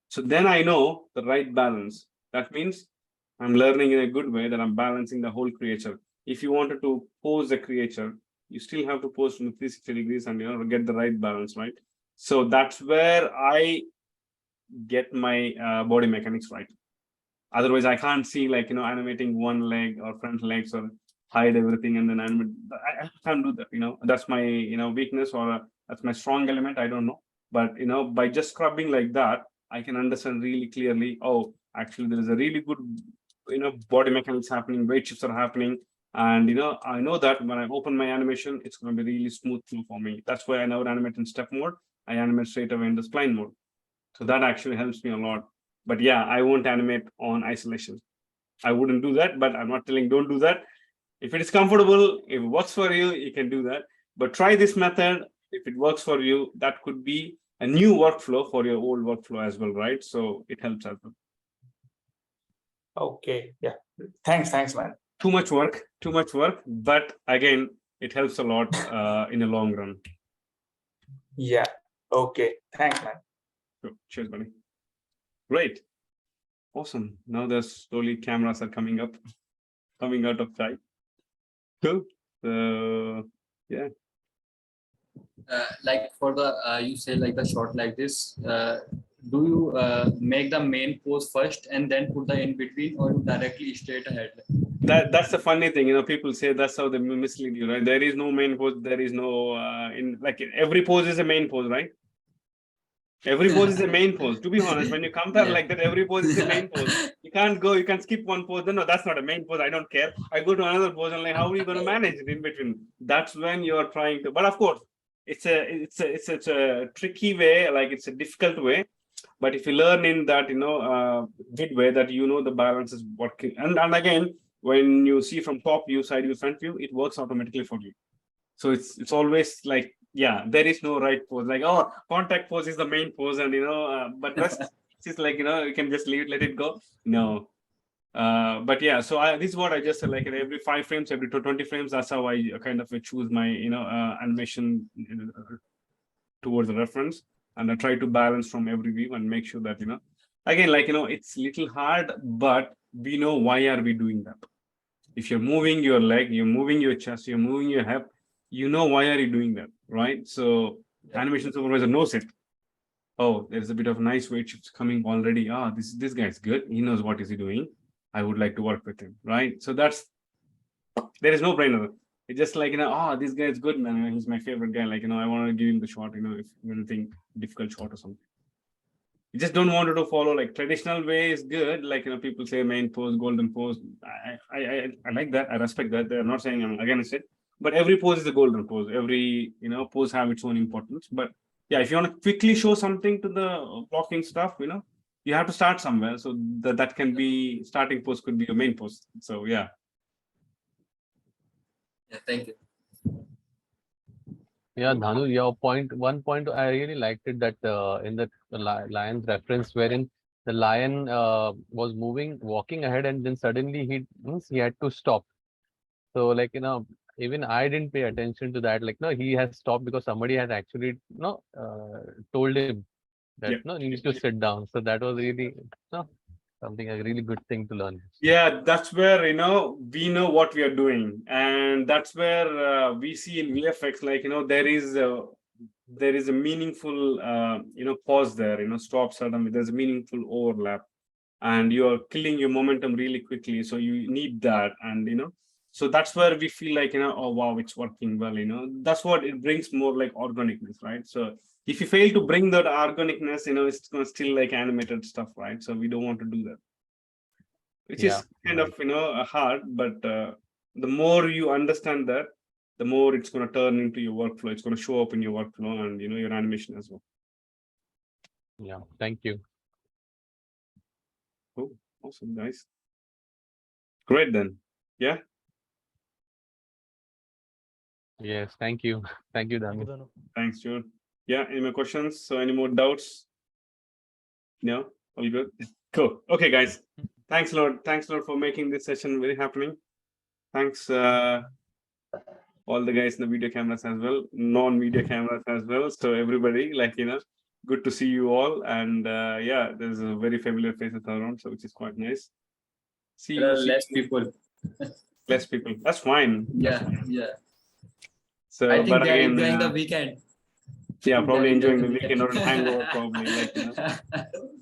So then I know the right balance. That means I'm learning in a good way that I'm balancing the whole creature. If you wanted to pose a creature, you still have to pose from 360 degrees and get the right balance, right? So that's where I get my body mechanics right. Otherwise, I can't see like animating one leg or front legs or hide everything and then animate. I can't do that. That's my weakness, or that's my strong element. I don't know, but by just scrubbing like that, I can understand really clearly. Oh, actually, there is a really good body mechanics happening. Weight shifts are happening. And I know that when I open my animation, it's going to be really smooth through for me. That's why I never animate in step mode. I animate straight away in the spline mode. So that actually helps me a lot. But yeah, I won't animate on isolation. I wouldn't do that, but I'm not telling don't do that. If it is comfortable, if it works for you, you can do that. But try this method. If it works for you, that could be a new workflow for your old workflow as well, right? So it helps as well. Okay, yeah. Thanks, man. Too much work, but again, it helps a lot in the long run. Yeah. Okay. Thanks, man. Sure. Cheers, buddy. Great. Awesome. Now there's slowly cameras are coming up, coming out of sight. Cool. Yeah. Like for the you say like the shot like this, do you make the main pose first and then put the in between, or you directly straight ahead? That's the funny thing, people say that's how they mislead you, right? There is no main pose, there is no every pose is a main pose, right? Every pose is a main pose. To be honest, when you compare like that, every pose is a main pose. You can skip one pose. No, that's not a main pose. I don't care. I go to another pose and like, how are you going to manage it in between? That's when you're trying to. But of course, it's a tricky way. Like it's a difficult way. But if you learn in that good way, that the balance is working. And again, when you see from top view, side view, front view, it works automatically for you. So it's always like, yeah, there is no right pose. Like, oh, contact pose is the main pose, and but rest is like you can just leave it, let it go. No, but yeah. So this is what I just said. Like every 5 frames, every 20 frames, that's how I kind of choose my animation towards the reference, and I try to balance from every view and make sure that again, like it's little hard, but we know why are we doing that. If you're moving your leg, you're moving your chest, you're moving your hip, why are you doing that, right? So animation supervisor knows it. Oh, there's a bit of nice weight shifts coming already. This guy's good. He knows what is he doing. I would like to work with him, right? So there is no brainer. It's just like this guy is good, man. He's my favorite guy. Like I want to give him the shot. If anything difficult shot or something. You just don't want to follow like traditional way is good. Like people say main pose, golden pose. I like that. I respect that. They're not saying I'm against it. But every pose is a golden pose. Every pose have its own importance. But yeah, if you want to quickly show something to the blocking stuff, you have to start somewhere. So that can be starting post could be your main post. So yeah. Yeah, thank you. Yeah, Dhanu, your one point I really liked it that in the lion's reference wherein the lion was walking ahead, and then suddenly he had to stop. So like, even I didn't pay attention to that. Like, no, he has stopped because somebody has actually, told him that, Yeah. no, you need to sit down. So that was really, something, a really good thing to learn. Yeah, that's where we know what we are doing, and that's where we see in VFX, like there is a meaningful pause there, stop suddenly. There's a meaningful overlap, and you are killing your momentum really quickly. So you need that, and so that's where we feel like oh wow, it's working well. That's what it brings, more like organicness, right? So if you fail to bring that organicness, it's gonna still like animated stuff, right? So we don't want to do that. Which Yeah, is kind of hard, but the more you understand that, the more it's going to turn into your workflow. It's going to show up in your workflow and your animation as well. Yeah, thank you. Cool. Awesome, guys. Great then. Yeah. Yes, thank you. Thank you, Thank you, Dhanu. Dhanu. Thanks, Jude. Yeah, any more questions? So any more doubts? No? All good? Cool. Okay, guys. Thanks a lot. Thanks a lot for making this session very happening. Thanks all the guys in the video cameras as well, non-media cameras as well. So everybody, like, good to see you all. And yeah, there's a very familiar faces around, so which is quite nice. See There you. are less people. Less people. That's fine. Yeah, yeah. So, I think but they are again, enjoying the weekend. yeah, probably enjoying the weekend or hangover, probably, like,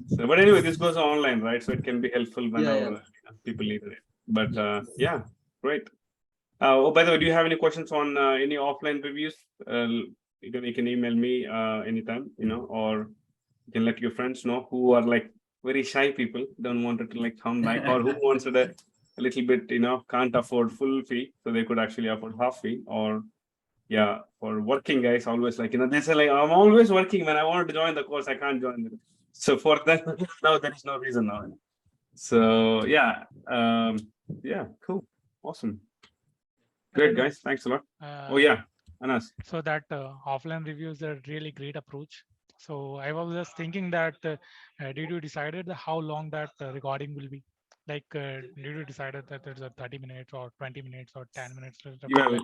So, but anyway, this goes online, right? So it can be helpful whenever people need it. But yeah, great. Oh, by the way, do you have any questions on any offline reviews? You can email me anytime, or you can let your friends know who are like very shy people, don't want to like come back, or who wants it a little bit, can't afford full fee, so they could actually afford half fee. Or yeah, for working guys, always like, they say like, I'm always working, when I want to join the course, I can't join it. So for that, now there is no reason now. So yeah, yeah, cool, awesome. Great, guys. Thanks a lot. Oh, yeah. Anas. So that offline reviews are really great approach. So I was just thinking that did you decided how long that recording will be? Like, did you decided that there's a 30 minutes or 20 minutes or 10 minutes? Well,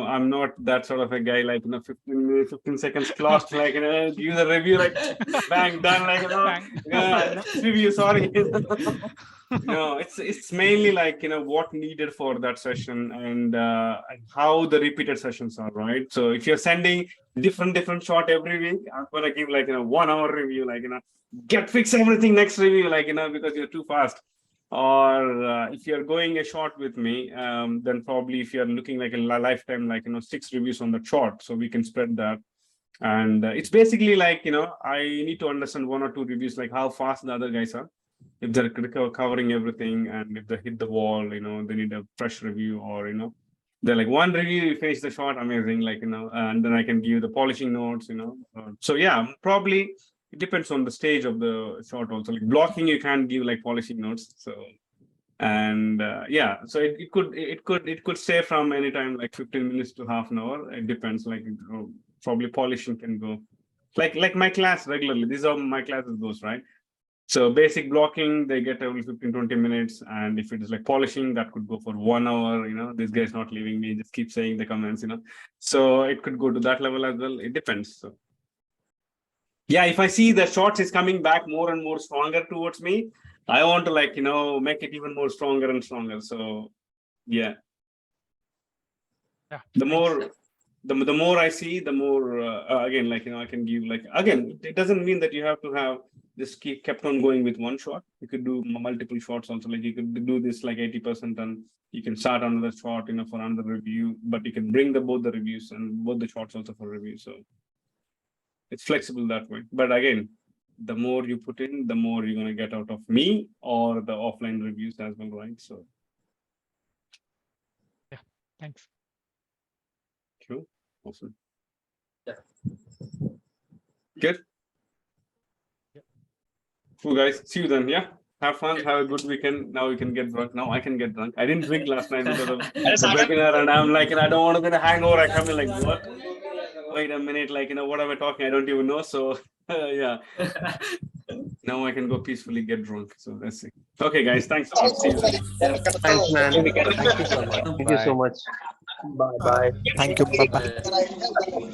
I'm not that sort of a guy, like, 15 seconds clocked, like, give the review, like, bang, done, like, review, sorry. No, it's mainly like, what needed for that session, and how the repeated sessions are, right? So if you're sending different shot every week, I'm gonna give like, 1 hour review, like, fix everything next review, like, because you're too fast. Or if you're going a short with me, then probably if you're looking like a lifetime, like, 6 reviews on the short, so we can spread that. And it's basically like, I need to understand 1 or 2 reviews, like how fast the other guys are, if they're covering everything, and if they hit the wall, they need a fresh review, or they're like, 1 review, you finish the shot, amazing, like, and then I can give the polishing notes, so yeah, probably it depends on the stage of the shot also. Like blocking, you can't give like polishing notes. So, and yeah, so it could stay from anytime like 15 minutes to half an hour. It depends. Like, probably polishing can go like my class regularly. These are my classes goes, right? So basic blocking, they get only 15-20 minutes, and if it is like polishing, that could go for 1 hour. This guy's not leaving me, just keep saying the comments. So it could go to that level as well. It depends. So yeah, if I see the shots is coming back more and more stronger towards me, I want to like, make it even more stronger and stronger. So yeah, the more I see, the more again, like, I can give, like, again, it doesn't mean that you have to have this kept on going with 1 shot. You could do multiple shots also. Like, you could do this like 80%, and you can start another shot, for another review, but you can bring both the reviews and both the shots also for review. So it's flexible that way. But again, the more you put in, the more you're going to get out of me or the offline reviews as well, right? So yeah, thanks. Cool. Awesome. Yeah. Good. Yep. Cool, guys. See you then. Yeah. Have fun. Have a good weekend. Now we can get drunk. Now I can get drunk. I didn't drink last night because of the webinar, and I'm like, and I don't want to get a hangover. I come in like, what? Wait a minute, like, what am I talking? I don't even know. So yeah. Now I can go peacefully get drunk. So let's see. Okay, guys. Thanks. See you then. Thanks, man. Thank you so much. Thank you so much. Bye bye. Thank you. Bye bye.